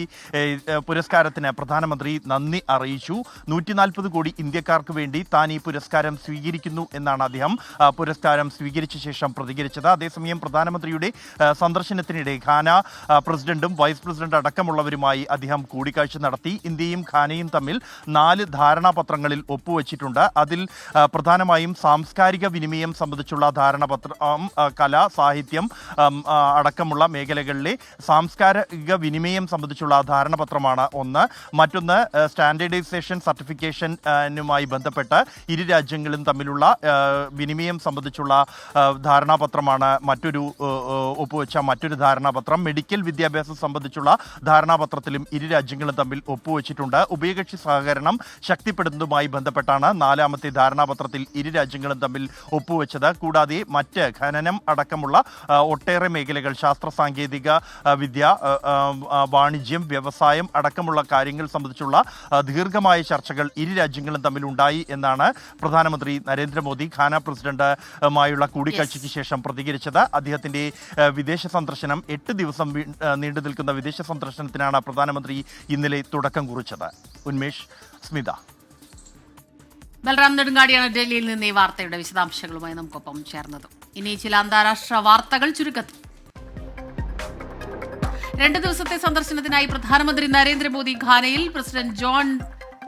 പുരസ്കാരത്തിന് പ്രധാനമന്ത്രി നന്ദി അറിയിച്ചു. 140 കോടി ഇന്ത്യക്കാർക്ക് വേണ്ടി താൻ ഈ പുരസ്കാരം സ്വീകരിക്കുന്നു എന്നാണ് അദ്ദേഹം പുരസ്കാരം സ്വീകരിച്ച ശേഷം പ്രതികരിച്ചത്. അതേസമയം പ്രധാനമന്ത്രിയുടെ സന്ദർശനത്തിനിടെ ഘാന പ്രസിഡന്റും വൈസ് പ്രസിഡന്റ് അടക്കമുള്ളവരുമായി അദ്ദേഹം കൂടിക്കാഴ്ച നടത്തി. ഇന്ത്യയും ഘാനയും തമ്മിൽ 4 ധാരണാപത്രങ്ങളിൽ ഒപ്പുവെച്ചിട്ടുണ്ട്. അതിൽ പ്രധാനമായും സാംസ്കാരിക വിനിമയം സംബന്ധിച്ചുള്ള ധാരണാപത്രം, കല, സാഹിത്യം അടക്കമുള്ള മേഖലകളിലെ സാംസ്കാരിക വിനിമയം സംബന്ധിച്ചുള്ള ധാരണാപത്രമാണ് ഒന്ന്. മറ്റൊന്ന് സ്റ്റാൻഡേർഡൈസേഷൻ സർട്ടിഫിക്കേഷനുമായി ബന്ധപ്പെട്ട് ഇരു രാജ്യങ്ങളും തമ്മിലുള്ള വിനിമയം സംബന്ധിച്ചുള്ള ധാരണാപത്രമാണ് ഒപ്പുവെച്ച മറ്റൊരു ധാരണാപത്രം. മെഡിക്കൽ വിദ്യാഭ്യാസം സംബന്ധിച്ചുള്ള ധാരണാപത്രത്തിലും ഇരു രാജ്യങ്ങളും തമ്മിൽ ഒപ്പുവെച്ചിട്ടുണ്ട്. ഉഭയകക്ഷി സഹകരണം ശക്തിപ്പെടുത്തുന്നതുമായി ബന്ധപ്പെട്ടാണ് 4ാമത്തെ ധാരണാപത്രത്തിൽ ഇരു രാജ്യങ്ങളും തമ്മിൽ ഒപ്പുവെച്ചത്. കൂടാതെ മറ്റ് ഖനനം അടക്കമുള്ള ഒട്ടേറെ മേഖലകൾ, ശാസ്ത്ര സാങ്കേതിക വിദ്യ, വാണിജ്യം, വ്യവസായം അടക്കമുള്ള കാര്യങ്ങൾ സംബന്ധിച്ചുള്ള ദീർഘമായ ചർച്ചകൾ ഇരു രാജ്യങ്ങളും തമ്മിൽ ഉണ്ടായി എന്നാണ് പ്രധാനമന്ത്രി നരേന്ദ്രമോദി ഘാന പ്രസിഡന്റുമായുള്ള കൂടിക്കാഴ്ചയ്ക്ക് ശേഷം പ്രതികരിച്ചത്. അദ്ദേഹത്തിന്റെ വിദേശ സന്ദർശനം 8 ദിവസം നീണ്ടു നിൽക്കുന്ന വിദേശ സന്ദർശനത്തിനാണ് പ്രധാനമന്ത്രി ഇന്നലെ തുടക്കം കുറിച്ചത്. ഉന്മേഷ്, സ്മിത. ബൽറാം നെടുങ്ങാടിയാണ് ഡൽഹിയിൽ നിന്ന് ഈ വാർത്തയുടെ വിശദാംശങ്ങളുമായി നമുക്കൊപ്പം ചേർന്നത്. ഇനി ചില അന്താരാഷ്ട്ര വാർത്തകൾ ചുരുക്കത്തിൽ. 2 ദിവസത്തെ സന്ദർശനത്തിനായി പ്രധാനമന്ത്രി നരേന്ദ്രമോദി ഘാനയിൽ. പ്രസിഡന്റ് ജോൺ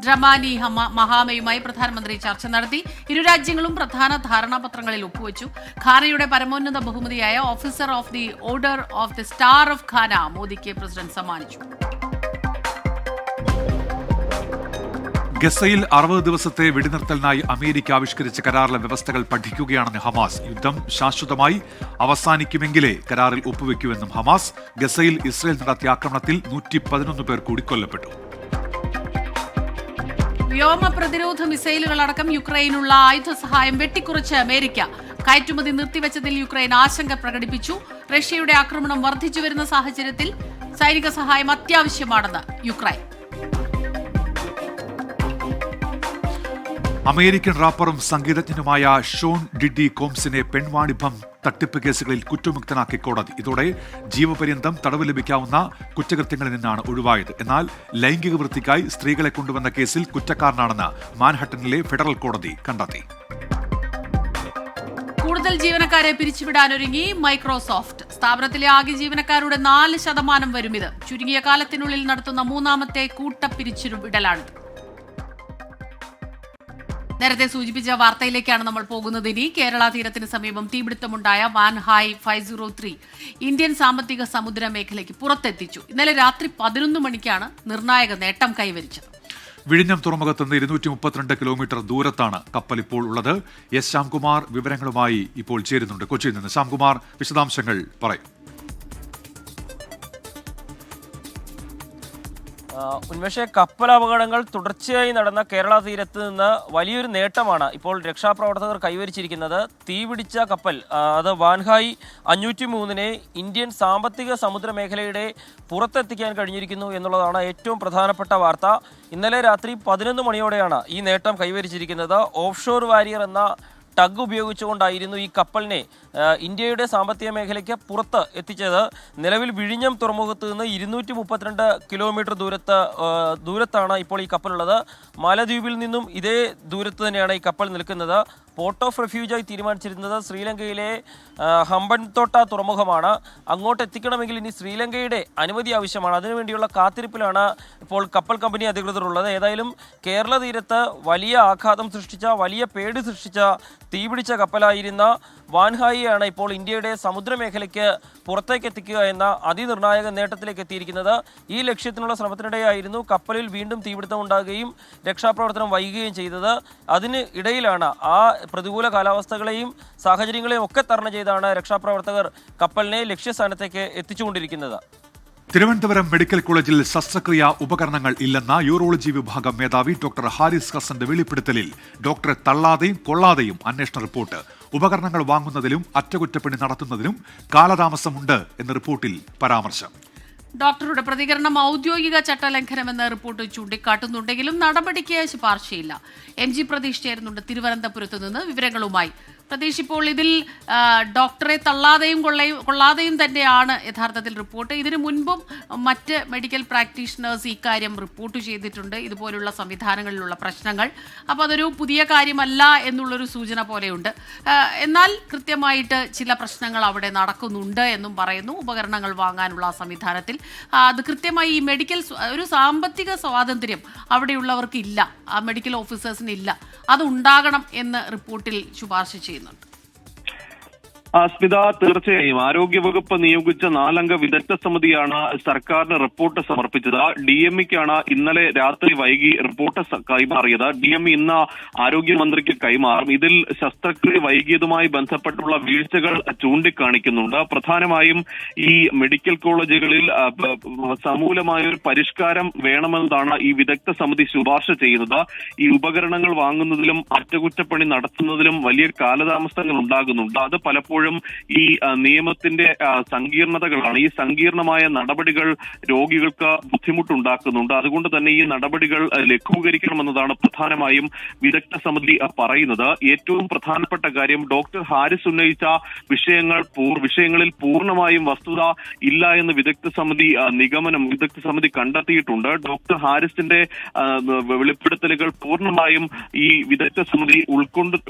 ഡ്രമാനി മഹാമയുമായി പ്രധാനമന്ത്രി ചർച്ച നടത്തി. ഇരു രാജ്യങ്ങളും പ്രധാന ധാരണാപത്രങ്ങളിൽ ഒപ്പുവെച്ചു. ഘാനയുടെ പരമോന്നത ബഹുമതിയായ officer of the order of the star of Ghana മോദിക്ക് പ്രസിഡന്റ് സമ്മാനിച്ചു. ഗസയിൽ 60 ദിവസത്തെ വെടിനിർത്തലിനായി അമേരിക്ക ആവിഷ്കരിച്ച കരാറിലെ വ്യവസ്ഥകൾ പഠിക്കുകയാണെന്ന് ഹമാസ്. യുദ്ധം ശാശ്വതമായി അവസാനിക്കുമെങ്കിലേ കരാറിൽ ഒപ്പുവെക്കൂവെന്നും ഹമാസ്. ഗസയിൽ ഇസ്രയേൽ നടത്തിയ ആക്രമണത്തിൽ 111 പേർ കൂടി കൊല്ലപ്പെട്ടു. വ്യോമ പ്രതിരോധ മിസൈലുകളടക്കം യുക്രൈനുള്ള ആയുധ സഹായം വെട്ടിക്കുറച്ച് അമേരിക്ക. കയറ്റുമതി നിർത്തിവെച്ചതിൽ യുക്രൈൻ ആശങ്ക പ്രകടിപ്പിച്ചു. റഷ്യയുടെ ആക്രമണം വർദ്ധിച്ചുവരുന്ന സാഹചര്യത്തിൽ സൈനിക സഹായം അത്യാവശ്യമാണെന്ന് യുക്രൈൻ. അമേരിക്കൻ റാപ്പറും സംഗീതജ്ഞനുമായ ഷോൺ ഡിഡി കോംസിനെ പെൺവാണിഭം തട്ടിപ്പ് കേസുകളിൽ കുറ്റമുക്തനാക്കി കോടതി. ഇതോടെ ജീവപര്യന്തം തടവ് ലഭിക്കാവുന്ന കുറ്റകൃത്യങ്ങളിൽ നിന്നാണ് ഒഴിവായത്. എന്നാൽ ലൈംഗിക വൃത്തിക്കായി സ്ത്രീകളെ കൊണ്ടുവന്ന കേസിൽ കുറ്റക്കാരനാണെന്ന് മാൻഹട്ടനിലെ ഫെഡറൽ കോടതി കണ്ടെത്തി. കൂടുതൽ ജീവനക്കാരെ പിരിച്ചുവിടാനൊരുങ്ങി മൈക്രോസോഫ്റ്റ്. സ്ഥാപനത്തിലെ ആകെ ജീവനക്കാരുടെ 4% വരും ഇത്. ചുരുങ്ങിയ കാലത്തിനുള്ളിൽ നടത്തുന്ന 3ാമത്തെ കൂട്ടപ്പിരിച്ചുവിടലാണിത്. നേരത്തെ സൂചിപ്പിച്ച വാർത്തയിലേക്കാണ് നമ്മൾ പോകുന്നത്. ഇനി കേരള തീരത്തിന് സമീപം തീപിടുത്തമുണ്ടായ വാൻഹായ് 503 ഇന്ത്യൻ സാമ്പത്തിക സമുദ്ര മേഖലയ്ക്ക് പുറത്തെത്തിച്ചു. ഇന്നലെ രാത്രി 11 മണിക്കാണ് നിർണായക നേട്ടം കൈവരിച്ചത്. വിഴിഞ്ഞം തുറമുഖത്ത് നിന്ന് 232 കിലോമീറ്റർ ദൂരത്താണ് കപ്പൽ ഇപ്പോൾ ഉള്ളത്. എസ് ശ്യാംകുമാർ വിവരങ്ങളുമായി ഇപ്പോൾ ചേരുന്നുണ്ട് കൊച്ചിയിൽ നിന്ന്. ശ്യാംകുമാർ, വിശദാംശങ്ങൾ പറയും. ഉന്മേഷ, കപ്പൽ അപകടങ്ങൾ തുടർച്ചയായി നടന്ന കേരള തീരത്ത് നിന്ന് വലിയൊരു നേട്ടമാണ് ഇപ്പോൾ രക്ഷാപ്രവർത്തകർ കൈവരിച്ചിരിക്കുന്നത്. തീപിടിച്ച കപ്പൽ, അത് വാൻഹായ് 503 ഇന്ത്യൻ സാമ്പത്തിക സമുദ്ര മേഖലയുടെ പുറത്തെത്തിക്കാൻ കഴിഞ്ഞിരിക്കുന്നു എന്നുള്ളതാണ് ഏറ്റവും പ്രധാനപ്പെട്ട വാർത്ത. ഇന്നലെ രാത്രി 11 മണിയോടെയാണ് ഈ നേട്ടം കൈവരിച്ചിരിക്കുന്നത്. ഓഫ് ഷോർ വാരിയർ എന്ന ടഗ് ഉപയോഗിച്ചുകൊണ്ടായിരുന്നു ഈ കപ്പലിനെ ഇന്ത്യയുടെ സാമ്പത്തിക മേഖലയ്ക്ക് പുറത്ത് എത്തിച്ചത്. നിലവിൽ വിഴിഞ്ഞം തുറമുഖത്ത് നിന്ന് 232 കിലോമീറ്റർ ദൂരത്താണ് ഇപ്പോൾ ഈ കപ്പലുള്ളത്. മാലദ്വീപിൽ നിന്നും ഇതേ ദൂരത്ത് തന്നെയാണ് ഈ കപ്പൽ നിൽക്കുന്നത്. പോർട്ട് ഓഫ് റെഫ്യൂജായി തീരുമാനിച്ചിരുന്നത് ശ്രീലങ്കയിലെ ഹമ്പൻതോട്ട തുറമുഖമാണ്. അങ്ങോട്ട് എത്തിക്കണമെങ്കിൽ ഇനി ശ്രീലങ്കയുടെ അനുമതി ആവശ്യമാണ്. അതിനുവേണ്ടിയുള്ള കാത്തിരിപ്പിലാണ് ഇപ്പോൾ കപ്പൽ കമ്പനി അധികൃതർ ഉള്ളത്. ഏതായാലും കേരള തീരത്ത് വലിയ ആഘാതം സൃഷ്ടിച്ച, വലിയ പേടി സൃഷ്ടിച്ച തീപിടിച്ച കപ്പലായിരുന്ന വാൻഹായിയാണ് ഇപ്പോൾ ഇന്ത്യയുടെ സമുദ്രമേഖലയ്ക്ക് പുറത്തേക്ക് എത്തിക്കുക എന്ന അതിനിർണായക നേട്ടത്തിലേക്ക് എത്തിയിരിക്കുന്നത്. ഈ ലക്ഷ്യത്തിനുള്ള ശ്രമത്തിനിടെയായിരുന്നു കപ്പലിൽ വീണ്ടും തീപിടുത്തം ഉണ്ടാകുകയും രക്ഷാപ്രവർത്തനം വൈകുകയും ചെയ്തത്. അതിന് ഇടയിലാണ് ആ പ്രതികൂല കാലാവസ്ഥകളെയും സാഹചര്യങ്ങളെയും ഒക്കെ തരണം ചെയ്താണ് രക്ഷാപ്രവർത്തകർ കപ്പലിനെ ലക്ഷ്യസ്ഥാനത്തേക്ക് എത്തിച്ചുകൊണ്ടിരിക്കുന്നത്. തിരുവനന്തപുരം മെഡിക്കൽ കോളേജിൽ ശസ്ത്രക്രിയാ ഉപകരണങ്ങൾ ഇല്ലെന്ന യൂറോളജി വിഭാഗം മേധാവി ഡോക്ടർ ഹാരിസ് ഹസന്റെ വെളിപ്പെടുത്തലിൽ ഡോക്ടറെ തള്ളാതെയും കൊള്ളാതെയും അന്വേഷണ റിപ്പോർട്ട്. ഉപകരണങ്ങൾ വാങ്ങുന്നതിലും അറ്റകുറ്റപ്പണി നടത്തുന്നതിലും കാലതാമസമുണ്ട് എന്ന റിപ്പോർട്ടിൽ പരാമർശം. ഡോക്ടറുടെ പ്രതികരണം ഔദ്യോഗിക ചട്ടലംഘനമെന്ന റിപ്പോർട്ട് ചൂണ്ടിക്കാട്ടുന്നുണ്ടെങ്കിലും നടപടിക്ക് ശുപാർശയില്ല. MG പ്രതീഷ് ചേരുന്നുണ്ട് തിരുവനന്തപുരത്ത് നിന്ന് വിവരങ്ങളുമായി. പ്രതീഷ്, ഇപ്പോൾ ഇതിൽ ഡോക്ടറെ തള്ളാതെയും കൊള്ളാതെയും തന്നെയാണ് യഥാർത്ഥത്തിൽ റിപ്പോർട്ട്. ഇതിനു മുൻപും മറ്റ് മെഡിക്കൽ പ്രാക്ടീഷണേഴ്സ് ഇക്കാര്യം റിപ്പോർട്ട് ചെയ്തിട്ടുണ്ട്, ഇതുപോലുള്ള സംവിധാനങ്ങളിലുള്ള പ്രശ്നങ്ങൾ. അപ്പോൾ അതൊരു പുതിയ കാര്യമല്ല എന്നുള്ളൊരു സൂചന പോലെയുണ്ട്. എന്നാൽ കൃത്യമായിട്ട് ചില പ്രശ്നങ്ങൾ അവിടെ നടക്കുന്നുണ്ട് എന്നും പറയുന്നു. ഉപകരണങ്ങൾ വാങ്ങാനുള്ള സംവിധാനത്തിൽ അത് കൃത്യമായി ഈ മെഡിക്കൽ ഒരു സാമ്പത്തിക സ്വാതന്ത്ര്യം അവിടെയുള്ളവർക്ക് ഇല്ല, മെഡിക്കൽ ഓഫീസേഴ്സിന് ഇല്ല. അത് ഉണ്ടാകണം എന്ന് റിപ്പോർട്ടിൽ ശുപാർശ ചെയ്യുന്നുണ്ട്. സ്മിത, തീർച്ചയായും ആരോഗ്യവകുപ്പ് നിയോഗിച്ച 4 അംഗ വിദഗ്ധ സമിതിയാണ് സർക്കാരിന് റിപ്പോർട്ട് സമർപ്പിച്ചത്. DMEക്കാണ് ഇന്നലെ രാത്രി വൈകി റിപ്പോർട്ട് കൈമാറിയത്. DME ഇന്ന് ആരോഗ്യമന്ത്രിക്ക് കൈമാറും. ഇതിൽ ശസ്ത്രക്രിയ വൈകിയതുമായി ബന്ധപ്പെട്ടുള്ള വീഴ്ചകൾ ചൂണ്ടിക്കാണിക്കുന്നുണ്ട്. പ്രധാനമായും ഈ മെഡിക്കൽ കോളേജുകളിൽ സമൂലമായൊരു പരിഷ്കാരം വേണമെന്നതാണ് ഈ വിദഗ്ധ സമിതി ശുപാർശ ചെയ്യുന്നത്. ഈ ഉപകരണങ്ങൾ വാങ്ങുന്നതിലും അറ്റകുറ്റപ്പണി നടത്തുന്നതിലും വലിയ കാലതാമസങ്ങൾ ഉണ്ടാകുന്നുണ്ട്. അത് പലപ്പോഴും ഈ നിയമത്തിന്റെ സങ്കീർണതകളാണ്. ഈ സങ്കീർണമായ നടപടികൾ രോഗികൾക്ക് ബുദ്ധിമുട്ടുണ്ടാക്കുന്നുണ്ട്. അതുകൊണ്ട് തന്നെ ഈ നടപടികൾ ലഘൂകരിക്കണമെന്നതാണ് പ്രധാനമായും വിദഗ്ധ സമിതി പറയുന്നത്. ഏറ്റവും പ്രധാനപ്പെട്ട കാര്യം, ഡോക്ടർ ഹാരിസ് ഉന്നയിച്ച വിഷയങ്ങളിൽ പൂർണ്ണമായും വസ്തുത ഇല്ല എന്ന് വിദഗ്ധ സമിതി കണ്ടെത്തിയിട്ടുണ്ട്. ഡോക്ടർ ഹാരിസിന്റെ വെളിപ്പെടുത്തലുകൾ പൂർണ്ണമായും ഈ വിദഗ്ധ സമിതി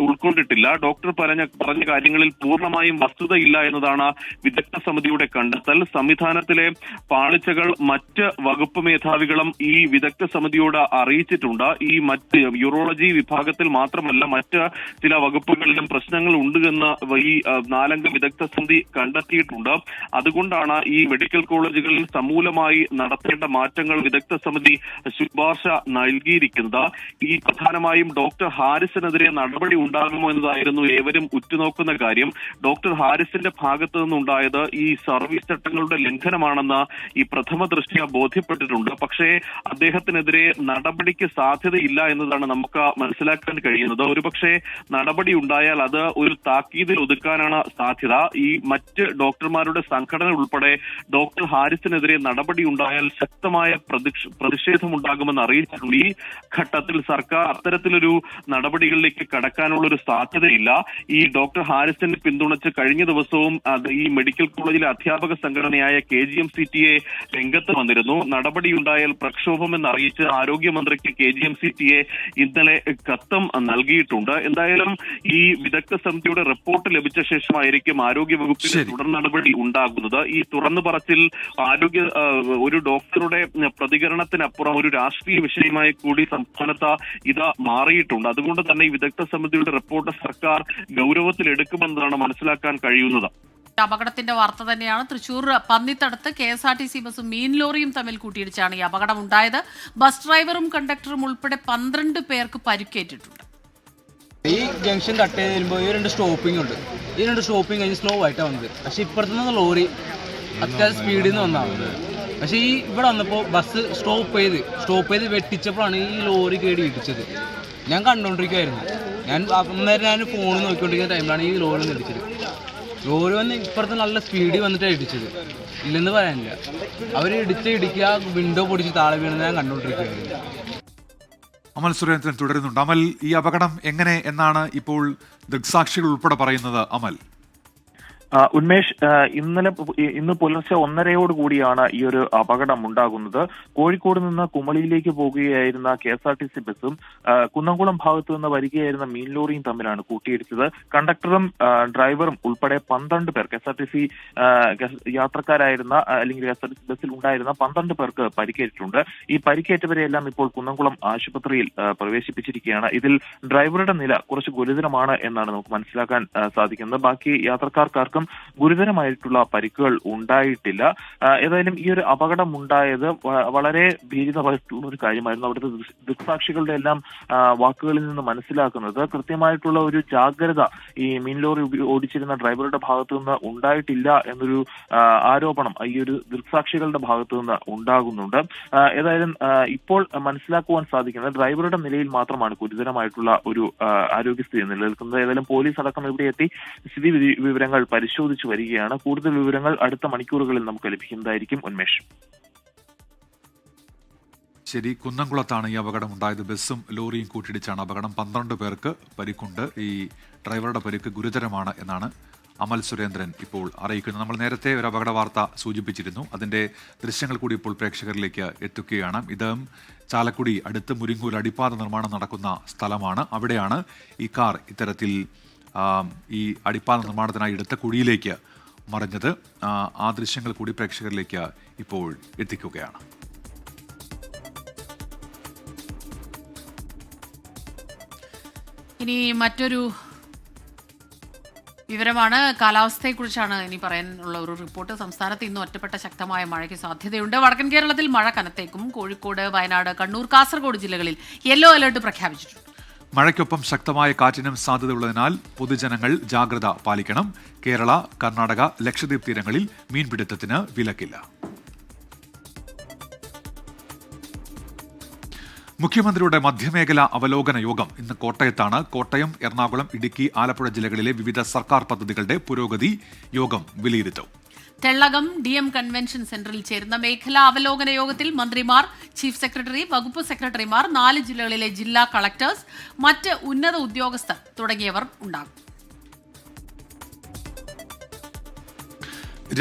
ഉൾക്കൊണ്ടിട്ടില്ല. ഡോക്ടർ പറഞ്ഞ കാര്യങ്ങളിൽ പൂർണ്ണമായും വസ്തുതയില്ല എന്നതാണ് വിദഗ്ധ സമിതിയുടെ കണ്ടെത്തൽ. സംവിധാനത്തിലെ പാളിച്ചകൾ മറ്റ് വകുപ്പ് മേധാവികളും ഈ വിദഗ്ധ സമിതിയോട് അറിയിച്ചിട്ടുണ്ട്. ഈ മറ്റ് യൂറോളജി വിഭാഗത്തിൽ മാത്രമല്ല മറ്റ് ചില വകുപ്പുകളിലും പ്രശ്നങ്ങൾ ഉണ്ട് എന്ന് ഈ 4 അംഗ വിദഗ്ധ സമിതി കണ്ടെത്തിയിട്ടുണ്ട്. അതുകൊണ്ടാണ് ഈ മെഡിക്കൽ കോളേജുകളിൽ സമൂലമായി നടത്തേണ്ട മാറ്റങ്ങൾ വിദഗ്ധ സമിതി ശുപാർശ നൽകിയിരിക്കുന്നത്. ഈ പ്രധാനമായും ഡോക്ടർ ഹാരിസിനെതിരെ നടപടി ഉണ്ടാകുമോ എന്നതായിരുന്നു ഏവരും ഉറ്റുനോക്കുന്ന കാര്യം. ഡോക്ടർ ഹാരിസിന്റെ ഭാഗത്തു നിന്നുണ്ടായത് ഈ സർവീസ് ചട്ടങ്ങളുടെ ലംഘനമാണെന്ന് ഈ പ്രഥമ ദൃഷ്ട്യാ ബോധ്യപ്പെട്ടിട്ടുണ്ട്. പക്ഷേ അദ്ദേഹത്തിനെതിരെ നടപടിക്ക് സാധ്യതയില്ല എന്നതാണ് നമുക്ക് മനസ്സിലാക്കാൻ കഴിയുന്നത്. ഒരുപക്ഷെ നടപടി ഉണ്ടായാൽ അത് ഒരു താക്കീതിൽ ഒതുക്കാനാണ് സാധ്യത. ഈ മറ്റ് ഡോക്ടർമാരുടെ സംഘടന ഉൾപ്പെടെ ഡോക്ടർ ഹാരിസിനെതിരെ നടപടി ഉണ്ടായാൽ ശക്തമായ പ്രതിഷേധമുണ്ടാകുമെന്ന് അറിയിച്ചിട്ടുണ്ട്. ഈ ഘട്ടത്തിൽ സർക്കാർ അത്തരത്തിലൊരു നടപടികളിലേക്ക് കടക്കാനുള്ള ഒരു സാധ്യതയില്ല. ഈ ഡോക്ടർ ഹാരിസിനെ പിന്തുണച്ച് കഴിഞ്ഞ ദിവസവും ഈ മെഡിക്കൽ കോളേജിലെ അധ്യാപക സംഘടനയായ KGM-CTA രംഗത്ത് വന്നിരുന്നു. നടപടിയുണ്ടായാൽ പ്രക്ഷോഭമെന്ന് അറിയിച്ച് ആരോഗ്യമന്ത്രിക്ക് KGM-CTA ഇന്നലെ കത്തും നൽകിയിട്ടുണ്ട്. എന്തായാലും ഈ വിദഗ്ധ സമിതിയുടെ റിപ്പോർട്ട് ലഭിച്ച ശേഷമായിരിക്കും ആരോഗ്യവകുപ്പിന്റെ തുടർ നടപടി ഉണ്ടാകുന്നത്. ഈ തുറന്നു പറച്ചിൽ ഒരു ഡോക്ടറുടെ പ്രതികരണത്തിനപ്പുറം ഒരു രാഷ്ട്രീയ വിഷയമായി കൂടി സംസ്ഥാനത്ത് ഇത് മാറിയിട്ടുണ്ട്. അതുകൊണ്ട് തന്നെ ഈ വിദഗ്ധ സമിതിയുടെ റിപ്പോർട്ട് സർക്കാർ ഗൗരവത്തിലെടുക്കുമെന്നാണ് മനസ്സിലാക്കാൻ കഴിയുന്നത്. അപകടത്തിന്റെ വാർത്ത തന്നെയാണ്. തൃശൂർ പന്നിത്തടത്ത് KSRTC ബസും മീൻ ലോറിയും തമ്മിൽ കൂട്ടിയിടിച്ചാണ് ഈ അപകടം ഉണ്ടായത്. ബസ് ഡ്രൈവറും കണ്ടക്ടറും ഉൾപ്പെടെ 12 പേർക്ക് പരിക്കേറ്റിട്ടുണ്ട്. ഈ ജംഗ്ഷൻ കട്ട് ചെയ്ത് വരുമ്പോൾ ഈ 2 സ്റ്റോപ്പിംഗ് ഉണ്ട്. ഈ 2 സ്റ്റോപ്പിംഗ് കഴിഞ്ഞ് സ്ലോ ആയിട്ടാണ് വന്നത്. പക്ഷെ ഇപ്പുറത്തുനിന്ന് ലോറി അത്യാവശ്യം സ്പീഡിൽ നിന്ന് വന്നതാണ്. പക്ഷേ ഈ ഇവിടെ വന്നപ്പോൾ ബസ് സ്റ്റോപ്പ് ചെയ്ത് വെട്ടിച്ചപ്പോഴാണ് ഈ ലോറി കേടി ഇടിച്ചത്. ഞാൻ കണ്ടുകൊണ്ടിരിക്കുമായിരുന്നു. ഞാൻ ഫോണിൽ നോക്കിക്കൊണ്ടിരിക്കുന്ന ടൈമിലാണ് ഈ ലോറി ഒന്ന് ഇടിച്ചത്. ലോറി വന്ന് ഇപ്പുറത്ത് നല്ല സ്പീഡിൽ വന്നിട്ടാണ് ഇടിച്ചത്. ഇല്ലെന്ന് പറയാനില്ല. അവർ ഇടിക്കുക വിൻഡോ പൊടിച്ച് താഴെ വീണെന്ന് ഞാൻ കണ്ടുകൊണ്ടിരിക്കുകയായിരുന്നു. അമൽ സുരേന്ദ്രൻ തുടരുന്നുണ്ട്. അമൽ, ഈ അപകടം എങ്ങനെ എന്നാണ് ഇപ്പോൾ ദൃക്സാക്ഷികൾ ഉൾപ്പെടെ പറയുന്നത്? അമൽ, ഉന്മേഷ്, ഇന്ന് പുലർച്ചെ 1:30 കൂടിയാണ് ഈ ഒരു അപകടം ഉണ്ടാകുന്നത്. കോഴിക്കോട് നിന്ന് കുമളിയിലേക്ക് പോകുകയായിരുന്ന KSRTC ബസ്സും കുന്നംകുളം ഭാഗത്തു നിന്ന് വരികയായിരുന്ന മീൻ ലോറിയും തമ്മിലാണ് കൂട്ടിയിടിച്ചത്. കണ്ടക്ടറും ഡ്രൈവറും ഉൾപ്പെടെ 12 പേർ KSRTC യാത്രക്കാരായിരുന്ന അല്ലെങ്കിൽ KSRTC ബസ്സിൽ ഉണ്ടായിരുന്ന 12 പേർക്ക് പരിക്കേറ്റിട്ടുണ്ട്. ഈ പരിക്കേറ്റവരെയെല്ലാം ഇപ്പോൾ കുന്നംകുളം ആശുപത്രിയിൽ പ്രവേശിപ്പിച്ചിരിക്കുകയാണ്. ഇതിൽ ഡ്രൈവറുടെ നില കുറച്ച് ഗുരുതരമാണ് എന്നാണ് നമുക്ക് മനസ്സിലാക്കാൻ സാധിക്കുന്നത്. ബാക്കി യാത്രക്കാർക്കാർക്കും ഗുരുതരമായിട്ടുള്ള പരിക്കുകൾ ഉണ്ടായിട്ടില്ല. ഏതായാലും ഈ ഒരു അപകടം ഉണ്ടായത് വളരെ ഭീതിതമായിട്ടുള്ള ഒരു കാര്യമായിരുന്നു. അവിടുത്തെ ദൃക്സാക്ഷികളുടെ എല്ലാം വാക്കുകളിൽ നിന്ന് മനസ്സിലാക്കുന്നത് കൃത്യമായിട്ടുള്ള ഒരു ജാഗ്രത ഈ മീൻ ലോറി ഓടിച്ചിരുന്ന ഡ്രൈവറുടെ ഭാഗത്തു നിന്ന് ഉണ്ടായിട്ടില്ല എന്നൊരു ആരോപണം ഈ ഒരു ദൃക്സാക്ഷികളുടെ ഭാഗത്തു നിന്ന് ഉണ്ടാകുന്നുണ്ട്. ഏതായാലും ഇപ്പോൾ മനസ്സിലാക്കുവാൻ സാധിക്കുന്നത് ഡ്രൈവറുടെ നിലയിൽ മാത്രമാണ് ഗുരുതരമായിട്ടുള്ള ഒരു ആരോഗ്യസ്ഥിതി നിലനിൽക്കുന്നത്. ഏതായാലും പോലീസ് അടക്കം ഇവിടെ എത്തി സ്ഥിതി വിവരങ്ങൾ പരിശോധിച്ചു വരികയാണ്. കൂടുതൽ വിവരങ്ങൾ അടുത്ത മണിക്കൂറുകളിൽ നമുക്ക് ലഭിക്കുന്നതായിരിക്കും. ഉന്മേഷ്. ശരി, കുന്നംകുളത്താണ് ഈ അപകടം ഉണ്ടായത്. ബസ്സും ലോറിയും കൂട്ടിയിടിച്ചാണ് അപകടം. 12 പേർക്ക് പരിക്കുണ്ട്. ഈ ഡ്രൈവറുടെ പരിക്ക് ഗുരുതരമാണ് എന്നാണ് അമൽ സുരേന്ദ്രൻ ഇപ്പോൾ അറിയിക്കുന്നത്. നമ്മൾ നേരത്തെ ഒരു അപകട വാർത്ത സൂചിപ്പിച്ചിരുന്നു. അതിന്റെ ദൃശ്യങ്ങൾ കൂടി ഇപ്പോൾ പ്രേക്ഷകരിലേക്ക് എത്തിക്കുകയാണ്. ഇത് ചാലക്കുടി അടുത്ത് മുരിങ്ങൂർ അടിപ്പാത നിർമ്മാണം നടക്കുന്ന സ്ഥലമാണ്. അവിടെയാണ് ഈ കാർ ഇത്തരത്തിൽ ഈ അടിപ്പാത നിർമ്മാണത്തിനായി എടുത്ത കുഴിയിലേക്ക് മറിഞ്ഞത്. ആ ദൃശ്യങ്ങൾ കൂടി പ്രേക്ഷകരിലേക്ക് ഇപ്പോൾ എത്തിക്കുകയാണ്. ഇനി മറ്റൊരു വിവരമാണ്. കാലാവസ്ഥയെക്കുറിച്ചാണ് ഇനി പറയാനുള്ള ഒരു റിപ്പോർട്ട്. സംസ്ഥാനത്ത് ഇന്ന് ഒറ്റപ്പെട്ട ശക്തമായ മഴയ്ക്ക് സാധ്യതയുണ്ട്. വടക്കൻ കേരളത്തിൽ മഴ കനത്തേക്കും. കോഴിക്കോട്, വയനാട്, കണ്ണൂർ, കാസർഗോഡ് ജില്ലകളിൽ യെല്ലോ അലർട്ട് പ്രഖ്യാപിച്ചിട്ടുണ്ട്. മഴയ്ക്കൊപ്പം ശക്തമായ കാറ്റിനും സാധ്യതയുള്ളതിനാൽ പൊതുജനങ്ങൾ ജാഗ്രത പാലിക്കണം. കേരള, കർണാടക, ലക്ഷദ്വീപ് തീരങ്ങളിൽ മീൻപിടുത്തത്തിന് വിലക്കില്ല. മുഖ്യമന്ത്രിയുടെ മധ്യമേഖല അവലോകന യോഗം ഇന്ന് കോട്ടയത്താണ്. കോട്ടയം, എറണാകുളം, ഇടുക്കി, ആലപ്പുഴ ജില്ലകളിലെ വിവിധ സർക്കാർ പദ്ധതികളുടെ പുരോഗതി യോഗം വിലയിരുത്തും. തെള്ളകം DM കൺവെൻഷൻ സെന്ററിൽ ചേരുന്ന മേഖലാ അവലോകന യോഗത്തിൽ മന്ത്രിമാർ, ചീഫ് സെക്രട്ടറി, വകുപ്പ് സെക്രട്ടറിമാർ, 4 ജില്ലകളിലെ ജില്ലാ കളക്ടേഴ്സ്, മറ്റ് ഉന്നത ഉദ്യോഗസ്ഥർ തുടങ്ങിയവർ ഉണ്ടാകും.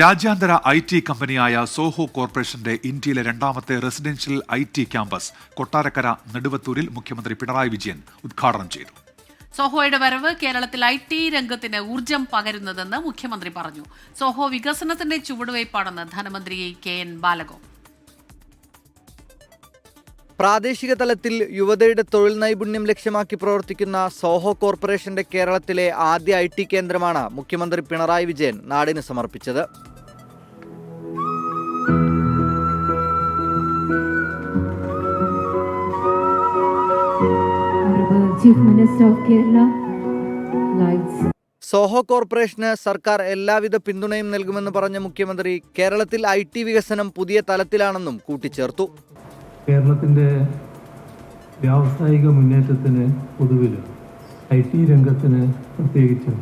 രാജ്യാന്തര IT കമ്പനിയായ സോഹോ കോർപ്പറേഷന്റെ ഇന്ത്യയിലെ 2ാമത്തെ റെസിഡൻഷ്യൽ IT ക്യാമ്പസ് കൊട്ടാരക്കര നെടുവത്തൂരിൽ മുഖ്യമന്ത്രി പിണറായി വിജയൻ ഉദ്ഘാടനം ചെയ്തു. സോഹോയുടെ വരവ് കേരളത്തിൽ IT രംഗത്തിന് ഊർജം പകരുന്നതെന്ന് മുഖ്യമന്ത്രി പറഞ്ഞു. സോഹോ വികസനത്തിന്റെ ചുവടുവയ്പ്പാണെന്ന് ധനമന്ത്രി KN ബാലഗോപാൽ. പ്രാദേശിക തലത്തിൽ യുവതയുടെ തൊഴിൽ നൈപുണ്യം ലക്ഷ്യമാക്കി പ്രവർത്തിക്കുന്ന സോഹോ കോർപ്പറേഷന്റെ കേരളത്തിലെ ആദ്യ IT കേന്ദ്രമാണ് മുഖ്യമന്ത്രി പിണറായി വിജയൻ നാടിന് സമർപ്പിച്ചത്. സോഹോ കോർപ്പറേഷന് സർക്കാർ എല്ലാവിധ പിന്തുണയും നൽകുമെന്ന് പറഞ്ഞ മുഖ്യമന്ത്രി കേരളത്തിൽ IT വികസനം പുതിയ തലത്തിലാണെന്നും കൂട്ടിച്ചേർത്തു. കേരളത്തിൻ്റെ വ്യാവസായിക മുന്നേറ്റത്തിന് പൊതുവിലും IT രംഗത്തിന് പ്രത്യേകിച്ചും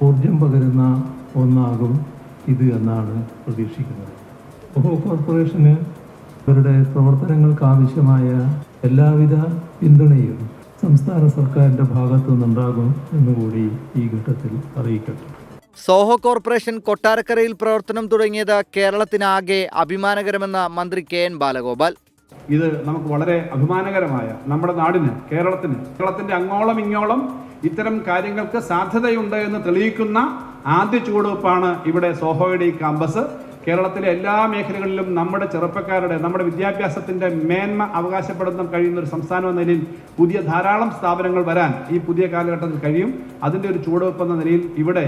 ഊർജം പകരുന്ന ഒന്നാകും ഇത് എന്നാണ് പ്രതീക്ഷിക്കുന്നത്. സോഹോ കോർപ്പറേഷന് അവരുടെ പ്രവർത്തനങ്ങൾക്ക് ആവശ്യമായ എല്ലാവിധ പിന്തുണയും സംസ്ഥാന സർക്കാരിൻ്റെ ഭാഗത്തു നിന്നുണ്ടാകും എന്നുകൂടി ഈ ഘട്ടത്തിൽ അറിയിക്കട്ടെ. സോഹോ കോർപ്പറേഷൻ കൊട്ടാരക്കരയിൽ പ്രവർത്തനം തുടങ്ങിയത് കേരളത്തിനാകെ അഭിമാനകരമെന്ന മന്ത്രി KN ബാലഗോപാൽ. ഇത് നമുക്ക് വളരെ അഭിമാനകരമായ നമ്മുടെ നാടിന്, കേരളത്തിന്റെ അങ്ങോളം ഇങ്ങോളം ഇത്തരം കാര്യങ്ങൾക്ക് സാധ്യതയുണ്ട് എന്ന് തെളിയിക്കുന്ന ആദ്യ ചുവടുവെപ്പാണ് ഇവിടെ സോഹോയുടെ ഈ ക്യാമ്പസ്. കേരളത്തിലെ എല്ലാ മേഖലകളിലും നമ്മുടെ ചെറുപ്പക്കാരുടെ, നമ്മുടെ വിദ്യാഭ്യാസത്തിന്റെ മേന്മ അവകാശപ്പെടുന്ന കഴിയുന്ന ഒരു സംസ്ഥാനം എന്ന നിലയിൽ പുതിയ ധാരാളം സ്ഥാപനങ്ങൾ വരാൻ ഈ പുതിയ കാലഘട്ടത്തിൽ കഴിയും. അതിന്റെ ഒരു ചുവടുവെപ്പ് എന്ന നിലയിൽ ഇവിടെ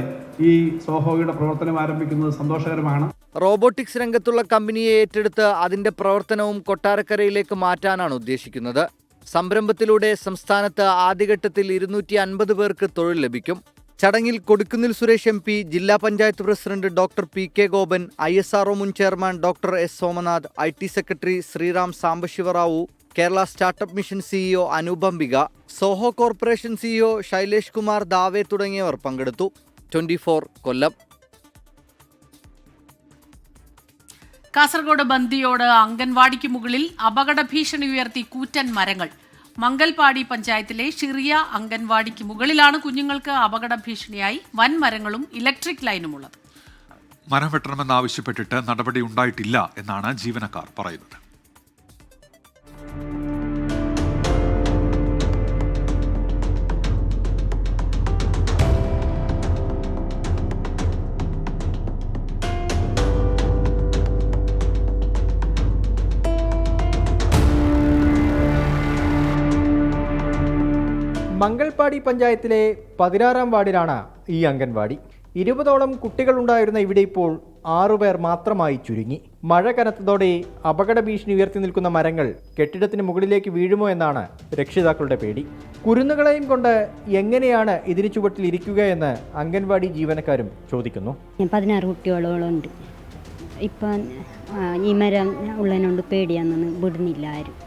ഈ സോഹോയുടെ പ്രവർത്തനം ആരംഭിക്കുന്നത് സന്തോഷകരമാണ്. റോബോട്ടിക്സ് രംഗത്തുള്ള കമ്പനിയെ ഏറ്റെടുത്ത് അതിന്റെ പ്രവർത്തനവും കൊട്ടാരക്കരയിലേക്ക് മാറ്റാനാണ് ഉദ്ദേശിക്കുന്നത്. സംരംഭത്തിലൂടെ സംസ്ഥാനത്ത് ആദ്യഘട്ടത്തിൽ 250 പേർക്ക് തൊഴിൽ ലഭിക്കും. ചടങ്ങിൽ കൊടിക്കുന്നിൽ സുരേഷ് MP, ജില്ലാ panchayat president doctor PK Gopan, ISRO മുൻ chairman doctor S Somanath, IT secretary Sreeram Sambasivarao, Kerala startup mission CEO Anoopambika, Zoho corporation CEO Shailesh Kumar Dave തുടങ്ങിയവർ പങ്കെടുത്തു. 24 കൊല്ലം. കാസർഗോഡ് ബന്ദിയോട് അംഗൻവാടിക്ക് മുകളിൽ അപകട ഭീഷണി ഉയർത്തി കൂറ്റൻ മരങ്ങൾ. മംഗൽപാടി പഞ്ചായത്തിലെ ഷിറിയ അംഗൻവാടിക്ക് മുകളിലാണ് കുഞ്ഞുങ്ങൾക്ക് അപകട ഭീഷണിയായി വൻമരങ്ങളും ഇലക്ട്രിക് ലൈനുമുള്ളത്. മരം വെട്ടണമെന്നാവശ്യപ്പെട്ടിട്ട് നടപടി ഉണ്ടായിട്ടില്ല എന്നാണ് ജീവനക്കാർ പറയുന്നത്. മംഗൽപാടി പഞ്ചായത്തിലെ 16ാം വാർഡിലാണ് ഈ അംഗൻവാടി. 20ഓളം കുട്ടികളുണ്ടായിരുന്ന ഇവിടെ ഇപ്പോൾ 6 പേർ മാത്രമായി ചുരുങ്ങി. മഴ കനത്തതോടെ അപകട ഭീഷണി ഉയർത്തി നിൽക്കുന്ന മരങ്ങൾ കെട്ടിടത്തിന് മുകളിലേക്ക് വീഴുമോ എന്നാണ് രക്ഷിതാക്കളുടെ പേടി. കുരുന്നുകളെയും കൊണ്ട് എങ്ങനെയാണ് ഇതിന് ചുവട്ടിൽ ഇരിക്കുകയെന്ന് അംഗൻവാടി ജീവനക്കാരും ചോദിക്കുന്നു. 16 കുട്ടികളോളം ഉണ്ട്. ഇപ്പം ഈ മരം ഉള്ളതിനോണ്ട് പേടിയാണെന്ന് വിടുന്നില്ല ആരും.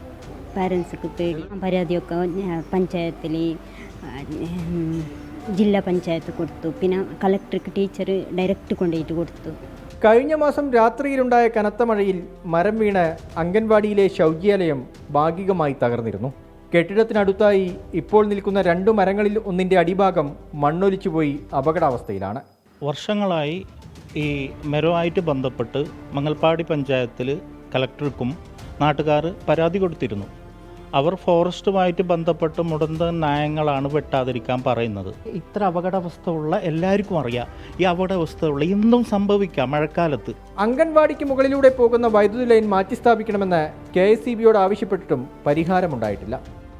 പാരൻസിക്ക് പേടി. പരാതിയൊക്കെ പഞ്ചായത്തിൽ ജില്ലാ പഞ്ചായത്ത് കൊടുത്തു. പിന്നെ കളക്ടർക്ക് ടീച്ചർ ഡയറക്റ്റ് കൊണ്ടുപോയിട്ട് കൊടുത്തു. കഴിഞ്ഞ മാസം രാത്രിയിലുണ്ടായ കനത്ത മഴയിൽ മരം വീണ് അംഗൻവാടിയിലെ ശൗചാലയം ഭാഗികമായി തകർന്നിരുന്നു. കെട്ടിടത്തിനടുത്തായി ഇപ്പോൾ നിൽക്കുന്ന 2 മരങ്ങളിൽ ഒന്നിൻ്റെ അടിഭാഗം മണ്ണൊലിച്ചുപോയി അപകടാവസ്ഥയിലാണ്. വർഷങ്ങളായി ഈ മരവുമായിട്ട് ബന്ധപ്പെട്ട് മംഗൽപാടി പഞ്ചായത്തിൽ കളക്ടർക്കും നാട്ടുകാർ പരാതി കൊടുത്തിരുന്നു. അവർ ഫോറസ്റ്റുമായിട്ട് ബന്ധപ്പെട്ട് മുടന്തൻ ന്യായങ്ങളാണ് വെട്ടാതിരിക്കാൻ പറയുന്നത്. ഇത്ര അപകടാവസ്ഥ ഉള്ള എല്ലാവർക്കും അറിയാം, ഈ അപകടാവസ്ഥ ഉള്ള ഇന്നും സംഭവിക്കാം മഴക്കാലത്ത്. അംഗൻവാടിക്ക് മുകളിലൂടെ പോകുന്ന വൈദ്യുതി ലൈൻ മാറ്റിസ്ഥാപിക്കണമെന്ന് KSEBയോട് ആവശ്യപ്പെട്ടിട്ടും പരിഹാരമുണ്ടായിട്ടില്ല.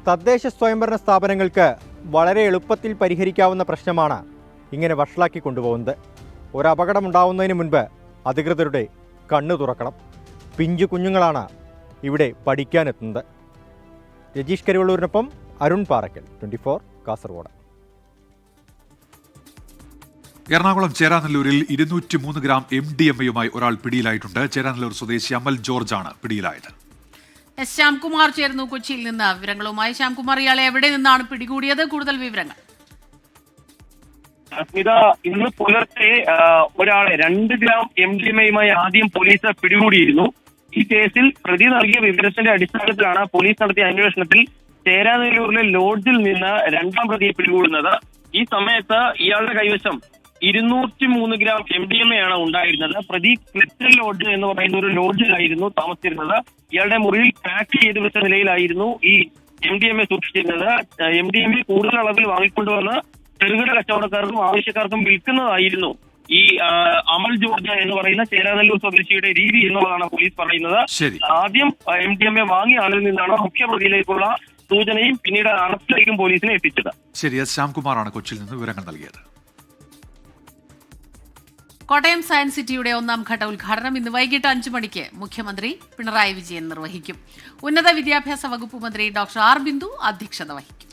തദ്ദേശ സ്വയംഭരണ സ്ഥാപനങ്ങൾക്ക് വളരെ എളുപ്പത്തിൽ പരിഹരിക്കാവുന്ന പ്രശ്നമാണ് ഇങ്ങനെ വഷളാക്കി കൊണ്ടുപോകുന്നത്. ഒരപകടമുണ്ടാവുന്നതിന് മുൻപ് അധികൃതരുടെ കണ്ണു തുറക്കണം. പിഞ്ചു കുഞ്ഞുങ്ങളാണ് ഇവിടെ പഠിക്കാനെത്തുന്നത്. രജീഷ് കരിവള്ളൂരിനൊപ്പം അരുൺ പാറയ്ക്കൽ, 24 കാസർഗോഡ്. എറണാകുളം ചേരാനല്ലൂരിൽ 203 ഗ്രാം MDMA-യുമായി ഒരാൾ പിടിയിലായിട്ടുണ്ട്. ചേരാനല്ലൂർ സ്വദേശി അമൽ ജോർജാണ് പിടിയിലായത്. എസ് ശ്യാംകുമാർ ചേർന്നു കൊച്ചിയിൽ നിന്ന് വിവരങ്ങളുമായി. ശ്യാംകുമാർ, ഇയാളെ എവിടെ നിന്നാണ് പിടികൂടിയത്? കൂടുതൽ വിവരങ്ങൾ. സ്മിത, ഇന്ന് പുലർച്ചെ ഒരാളെ 2 ഗ്രാം MDMA-യുമായി ആദ്യം പോലീസ് പിടികൂടിയിരുന്നു. ഈ കേസിൽ പ്രതി നൽകിയ വിവരത്തിന്റെ അടിസ്ഥാനത്തിലാണ് പോലീസ് നടത്തിയ അന്വേഷണത്തിൽ ചേരാനല്ലൂരിലെ ലോഡ്ജിൽ നിന്ന് 2ാം പ്രതിയെ പിടികൂടുന്നത്. ഈ സമയത്ത് ഇയാളുടെ കൈവശം 203 ഗ്രാം MDMA ആണ് ഉണ്ടായിരുന്നത്. പ്രതി ക്രിസ്റ്റൽ ലോഡ്ജ് എന്ന് പറയുന്ന ഒരു ലോഡ്ജിലായിരുന്നു താമസിച്ചിരുന്നത്. ഇയാളുടെ മുറിയിൽ പാക്ക് ചെയ്ത് വെച്ച നിലയിലായിരുന്നു ഈ MDMA സൂക്ഷിച്ചിരുന്നത്. MDMA കൂടുതൽ അളവിൽ വാങ്ങിക്കൊണ്ടുവന്ന് ചെറുകിട കച്ചവടക്കാർക്കും ആവശ്യക്കാർക്കും വിൽക്കുന്നതായിരുന്നു ഈ അമൽ ജോർജ് എന്ന് പറയുന്ന ചേരാനല്ലൂർ സ്വദേശിയുടെ രീതി എന്നുള്ളതാണ് പോലീസ് പറയുന്നത്. ആദ്യം MDMA വാങ്ങിയ ആളിൽ നിന്നാണ് മുഖ്യപ്രതിയിലേക്കുള്ള സൂചനയും പിന്നീട് അറസ്റ്റിലേക്കും പോലീസിനെ എത്തിച്ചത്. ശരി, എസ് ശ്യാംകുമാറാണ് കൊച്ചിയിൽ നിന്ന് വിവരങ്ങൾ നൽകിയത്. കോട്ടയം സയൻസ് സിറ്റിയുടെ 1ാം ഘട്ട ഉദ്ഘാടനം ഇന്ന് വൈകിട്ട് 5 മണിക്ക് മുഖ്യമന്ത്രി പിണറായി വിജയൻ നിർവഹിക്കും. ഉന്നത വിദ്യാഭ്യാസ വകുപ്പ് മന്ത്രി ഡോക്ടർ ആർ ബിന്ദു അധ്യക്ഷത വഹിക്കും.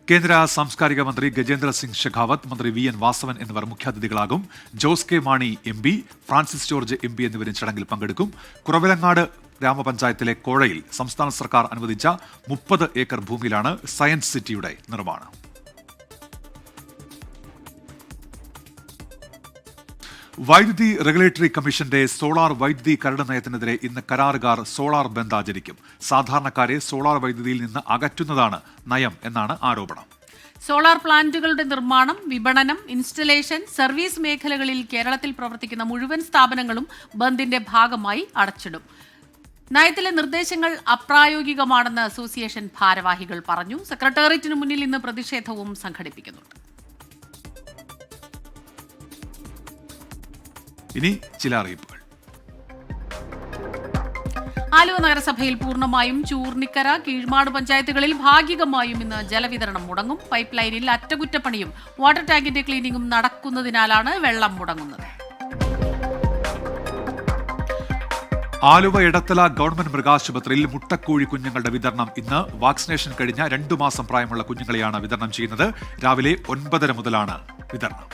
കേന്ദ്ര സാംസ്കാരിക മന്ത്രി ഗജേന്ദ്ര സിംഗ് ഷെഖാവത്ത്, മന്ത്രി VN വാസവൻ എന്നിവർ മുഖ്യാതിഥികളാകും. ജോസ് കെ മാണി MP, ഫ്രാൻസിസ് ജോർജ് MP എന്നിവരും ചടങ്ങിൽ പങ്കെടുക്കും. കുറവിലങ്ങാട് ഗ്രാമപഞ്ചായത്തിലെ കോഴയിൽ സംസ്ഥാന സർക്കാർ അനുവദിച്ച 30 ഏക്കർ ഭൂമിയിലാണ് സയൻസ് സിറ്റിയുടെ നിർമ്മാണം. വൈദ്യുതി റെഗുലേറ്ററി കമ്മീഷന്റെ സോളാർ വൈദ്യുതി കരട് നയത്തിനെതിരെ ഇന്ന് കരാറുകാർ സോളാർ ബന്ദ് ആചരിക്കും. സാധാരണക്കാരെ സോളാർ വൈദ്യുതിയിൽ നിന്ന് അകറ്റുന്നതാണ് നയം എന്നാണ് ആരോപണം. സോളാർ പ്ലാന്റുകളുടെ നിർമ്മാണം, വിപണനം, ഇൻസ്റ്റലേഷൻ, സർവീസ് മേഖലകളിൽ കേരളത്തിൽ പ്രവർത്തിക്കുന്ന മുഴുവൻ സ്ഥാപനങ്ങളും ബന്ദിന്റെ ഭാഗമായി അടച്ചിടും. നയത്തിലെ നിർദ്ദേശങ്ങൾ അപ്രായോഗികമാണെന്ന് അസോസിയേഷൻ ഭാരവാഹികൾ പറഞ്ഞു. സെക്രട്ടേറിയറ്റിനു മുന്നിൽ ഇന്ന് പ്രതിഷേധവും സംഘടിപ്പിക്കുന്നുണ്ട്. ഇനി ചില അറിയിപ്പുകൾ. ആലുവ നഗരസഭയിൽ പൂർണ്ണമായും ചൂർണിക്കര, കീഴ്മാട് പഞ്ചായത്തുകളിൽ ഭാഗികമായും ഇന്ന് ജലവിതരണം മുടങ്ങും. പൈപ്പ് ലൈനിൽ അറ്റകുറ്റപ്പണിയും വാട്ടർ ടാങ്കിന്റെ ക്ലീനിങ്ങും നടക്കുന്നതിനാലാണ് വെള്ളം മുടങ്ങുന്നത്. ആലുവ എടത്തല ഗവൺമെന്റ് മൃഗാശുപത്രിയിൽ മുട്ടക്കോഴി കുഞ്ഞുങ്ങളുടെ വിതരണം ഇന്ന്. വാക്സിനേഷൻ കഴിഞ്ഞ 2 മാസം പ്രായമുള്ള കുഞ്ഞുങ്ങളെയാണ് വിതരണം ചെയ്യുന്നത്. രാവിലെ 9:30 മുതലാണ് വിതരണം.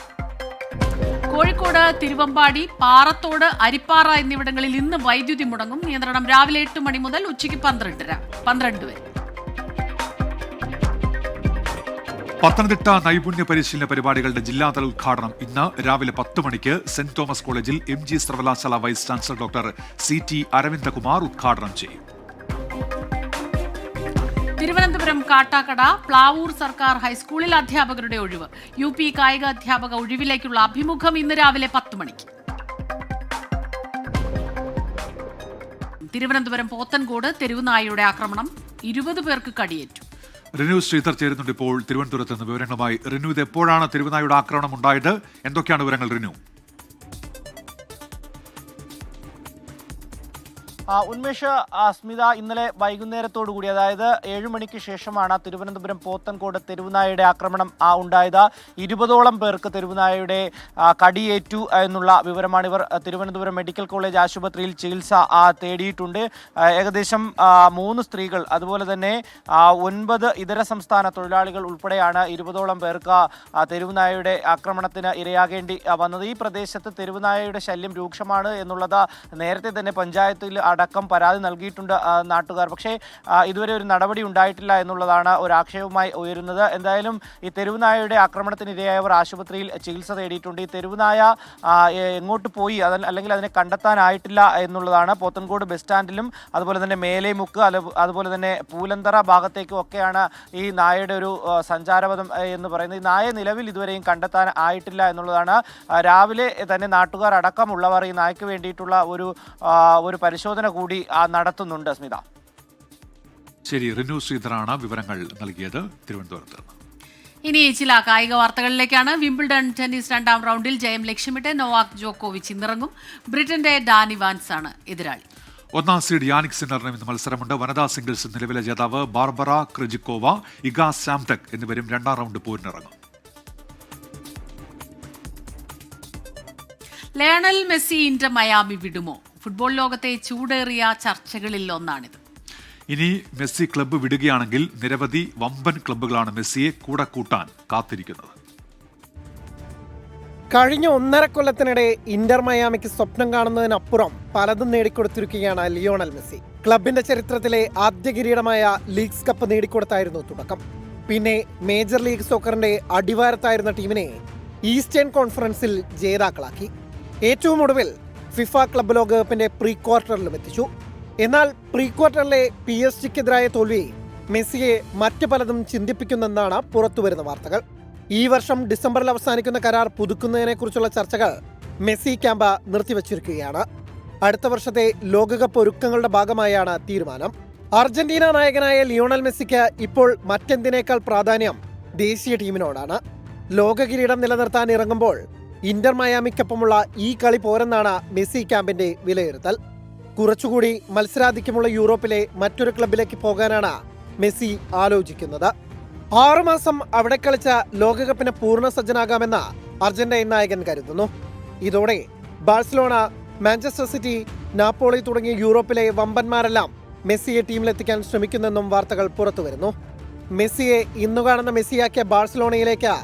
കോഴിക്കോട് തിരുവമ്പാടി, പാറത്തോട്, അരിപ്പാറ എന്നിവിടങ്ങളിൽ ഇന്ന് വൈദ്യുതി മുടങ്ങും. നിയന്ത്രണം രാവിലെ 8 മണി മുതൽ ഉച്ചയ്ക്ക് 12 വരെ. പത്തനംതിട്ട നൈപുണ്യ പരിശീലന പരിപാടികളുടെ ജില്ലാതല ഉദ്ഘാടനം ഇന്ന് രാവിലെ 10 മണിക്ക് സെന്റ് തോമസ് കോളേജിൽ MG സർവകലാശാല vice chancellor doctor CT Aravindakumar ഉദ്ഘാടനം ചെയ്യും. തിരുവനന്തപുരം കാട്ടാക്കട പ്ലാവൂർ സർക്കാർ ഹൈസ്കൂളിൽ അധ്യാപകരുടെ ഒഴിവ്. UP കായിക അധ്യാപക ഒഴിവിലേക്കുള്ള അഭിമുഖം ഇന്ന് രാവിലെ 10 മണിക്ക്. തിരുവനന്തപുരം പോത്തൻകോട് തെരുവുനായയുടെ ആക്രമണം, 20 പേർക്ക് കടിയേറ്റു. റിനു ശ്രീധർ ചേരുന്നുണ്ട് ഇപ്പോൾ തിരുവനന്തപുരത്ത് നിന്ന് വിവരങ്ങളുമായി. റിനു, ഇത് എപ്പോഴാണ് തിരുവനായുടെ ആക്രമണം ഉണ്ടായത്? എന്തൊക്കെയാണ് വിവരങ്ങൾ റിനു? ഉന്മേഷ, സ്മിത, ഇന്നലെ വൈകുന്നേരത്തോടു കൂടി, അതായത് 7 മണിക്ക് ശേഷമാണ് തിരുവനന്തപുരം പോത്തൻകോട് തെരുവുനായയുടെ ആക്രമണം ഉണ്ടായത്. 20ഓളം പേർക്ക് തെരുവുനായയുടെ കടിയേറ്റു എന്നുള്ള വിവരമാണ്. ഇവർ തിരുവനന്തപുരം മെഡിക്കൽ കോളേജ് ആശുപത്രിയിൽ ചികിത്സ തേടിയിട്ടുണ്ട്. ഏകദേശം 3 സ്ത്രീകൾ, അതുപോലെ തന്നെ 9 ഇതര സംസ്ഥാന തൊഴിലാളികൾ ഉൾപ്പെടെയാണ് 20ഓളം പേർക്ക് തെരുവുനായയുടെ ആക്രമണത്തിന് ഇരയാകേണ്ടി വന്നത്. ഈ പ്രദേശത്ത് തെരുവുനായയുടെ ശല്യം രൂക്ഷമാണ് എന്നുള്ളത് നേരത്തെ തന്നെ പഞ്ചായത്തിൽ അടക്കം പരാതി നൽകിയിട്ടുണ്ട് നാട്ടുകാർ. പക്ഷേ ഇതുവരെ ഒരു നടപടി ഉണ്ടായിട്ടില്ല എന്നുള്ളതാണ് ഒരു ആക്ഷേപമായി ഉയരുന്നത്. എന്തായാലും ഈ തെരുവുനായയുടെ ആക്രമണത്തിനിരയായവർ ആശുപത്രിയിൽ ചികിത്സ തേടിയിട്ടുണ്ട്. ഈ തെരുവുനായ എങ്ങോട്ട് പോയി അല്ലെങ്കിൽ അതിനെ കണ്ടെത്താനായിട്ടില്ല എന്നുള്ളതാണ്. പോത്തൻകോട് ബസ് സ്റ്റാൻഡിലും അതുപോലെ തന്നെ മേലേമുക്ക് അതുപോലെ തന്നെ പൂലന്തറ ഭാഗത്തേക്കും ഒക്കെയാണ് ഈ നായയുടെ ഒരു സഞ്ചാരപഥം എന്ന് പറയുന്നത്. ഈ നായ നിലവിൽ ഇതുവരെയും കണ്ടെത്താൻ ആയിട്ടില്ല എന്നുള്ളതാണ്. രാവിലെ തന്നെ നാട്ടുകാർ അടക്കമുള്ളവർ ഈ നായ്ക്ക് വേണ്ടിയിട്ടുള്ള ഒരു പരിശോധന കൂടി നടത്തുന്നുണ്ട്. സ്മിത, ശരി. റിനു ശ്രീധറാണ് വിവരങ്ങൾ നൽകിയത് തിരുവനന്തപുരത്ത്. ഇനി ചില കായിക വാർത്തകളിലേക്കാണ്. വിംബിൾഡൺ ടെന്നീസ് 2ാം റൗണ്ടിൽ ജയം ലക്ഷ്യമിട്ട് നൊവാക് ജോക്കോവിച്ച് ഇന്നിറങ്ങും. ബ്രിട്ടന്റെ ഡാനി വാൻസ് ആണ് എതിരാളി. 1ാം സീഡ് യാനിക് സിന്നറിനും ഇന്ന് മത്സരമുണ്ട്. വനിതാ സിംഗിൾസ് നിലവിലെ ജേതാവ് ബാർബറ ക്രിജിക്കോവ, ഇഗ സാംടെക് എന്നിവരും 2ാം റൗണ്ട് പോരിനിറങ്ങും. ലയണൽ മെസ്സി ഇന്റർ മയാമി വിടുമോ? ഫുട്ബോൾ ലോകത്തെ ചൂടേറിയ ചർച്ചകളിൽ ഒന്നാണിത്. ഇനി മെസ്സി ക്ലബ്ബ് വിടുകയാണെങ്കിൽ നിരവധി വമ്പൻ ക്ലബ്ബുകളാണ് മെസ്സിയെ കൂടെ കൂട്ടാൻ കാത്തിരിക്കുന്നത്. കഴിഞ്ഞ 1.5 കൊല്ലത്തിനിടെ ഇന്റർ മയാമിക്ക് സ്വപ്നം കാണുന്നതിനപ്പുറം പലതും നേടിക്കൊടുത്തിരിക്കുകയാണ് ലിയോണൽ മെസ്സി. ക്ലബിന്റെ ചരിത്രത്തിലെ ആദ്യ കിരീടമായ ലീഗ്സ് കപ്പ് നേടിക്കൊടുത്തായിരുന്നു തുടക്കം. പിന്നെ മേജർ ലീഗ് സോക്കറിന്റെ അടിവാരത്തായിരുന്ന ടീമിനെ ഈസ്റ്റേൺ കോൺഫറൻസിൽ ജേതാക്കളാക്കി. ഏറ്റവും ഒടുവിൽ ഫിഫ ക്ലബ്ബ് ലോകകപ്പിന്റെ പ്രീ ക്വാർട്ടറിലും എത്തിച്ചു. എന്നാൽ പ്രീ ക്വാർട്ടറിലെ PSG-ക്കെതിരായ തോൽവി മെസ്സിയെ മറ്റ് പലതും ചിന്തിപ്പിക്കുന്നെന്നാണ് പുറത്തുവരുന്ന വാർത്തകൾ. ഈ വർഷം ഡിസംബറിൽ അവസാനിക്കുന്ന കരാർ പുതുക്കുന്നതിനെക്കുറിച്ചുള്ള ചർച്ചകൾ മെസ്സി ക്യാമ്പ് നിർത്തിവച്ചിരിക്കുകയാണ്. അടുത്ത വർഷത്തെ ലോകകപ്പ് ഒരുക്കങ്ങളുടെ ഭാഗമായാണ് തീരുമാനം. അർജന്റീന നായകനായ ലിയോണൽ മെസ്സിക്ക് ഇപ്പോൾ മറ്റെന്തിനേക്കാൾ പ്രാധാന്യം ദേശീയ ടീമിനോടാണ്. ലോക കിരീടം നിലനിർത്താൻ ഇറങ്ങുമ്പോൾ ഇന്റർ മയാമിക്കൊപ്പമുള്ള ഈ കളി പോരെന്നാണ് മെസ്സി ക്യാമ്പിന്റെ വിലയിരുത്തൽ. കുറച്ചുകൂടി മത്സരാധിക്യമുള്ള യൂറോപ്പിലെ മറ്റൊരു ക്ലബിലേക്ക് പോകാനാണ് മെസ്സി ആലോചിക്കുന്നത്. 6 മാസം അവിടെ കളിച്ച ലോകകപ്പിന് പൂർണ്ണ സജ്ജനാകാമെന്ന് അർജന്റീൻ നായകൻ കരുതുന്നു. ഇതോടെ ബാഴ്സലോണ, മാഞ്ചസ്റ്റർ സിറ്റി, നാപ്പോളി തുടങ്ങിയ യൂറോപ്പിലെ വമ്പന്മാരെല്ലാം മെസ്സിയെ ടീമിലെത്തിക്കാൻ ശ്രമിക്കുന്നെന്നും വാർത്തകൾ പുറത്തുവരുന്നു. മെസ്സിയെ ഇന്നു കാണുന്ന മെസ്സിയാക്കിയ ബാഴ്സലോണയിലേക്ക്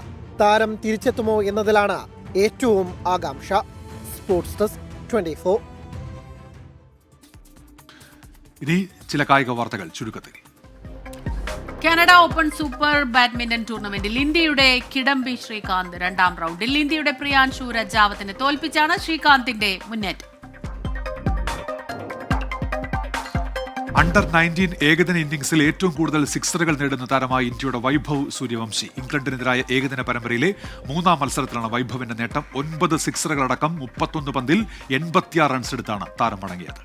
താരം തിരിച്ചെത്തുമോ എന്നതിലാണ് ഏറ്റവും ആകാംക്ഷ. Sports desk 24. ഇനി ചില കായിക വാർത്തകൾ ചുരുക്കത്തിൽ. കാനഡ ഓപ്പൺ സൂപ്പർ ബാഡ്മിന്റൺ ടൂർണമെന്റിൽ ഇന്ത്യയുടെ കിഡംബി ശ്രീകാന്ത് 2ാം റൗണ്ടിൽ ഇന്ത്യയുടെ പ്രിയാൻഷു രജാവത്തിനെ തോൽപ്പിച്ചാണ് ശ്രീകാന്തിന്റെ മുന്നേറ്റം. അണ്ടർ 19 ഏകദിന ഇന്നിംഗ്സിൽ ഏറ്റവും കൂടുതൽ സിക്സറുകൾ നേടുന്ന താരമായി ഇന്ത്യയുടെ വൈഭവ് സൂര്യവംശി. ഇംഗ്ലണ്ടിനെതിരായ ഏകദിന പരമ്പരയിലെ 3ാം മത്സരത്തിലാണ് വൈഭവിന്റെ നേട്ടം. 9 സിക്സറുകളടക്കം 31 പന്തിൽ 86 റൺസ് എടുത്താണ് താരം മടങ്ങിയത്.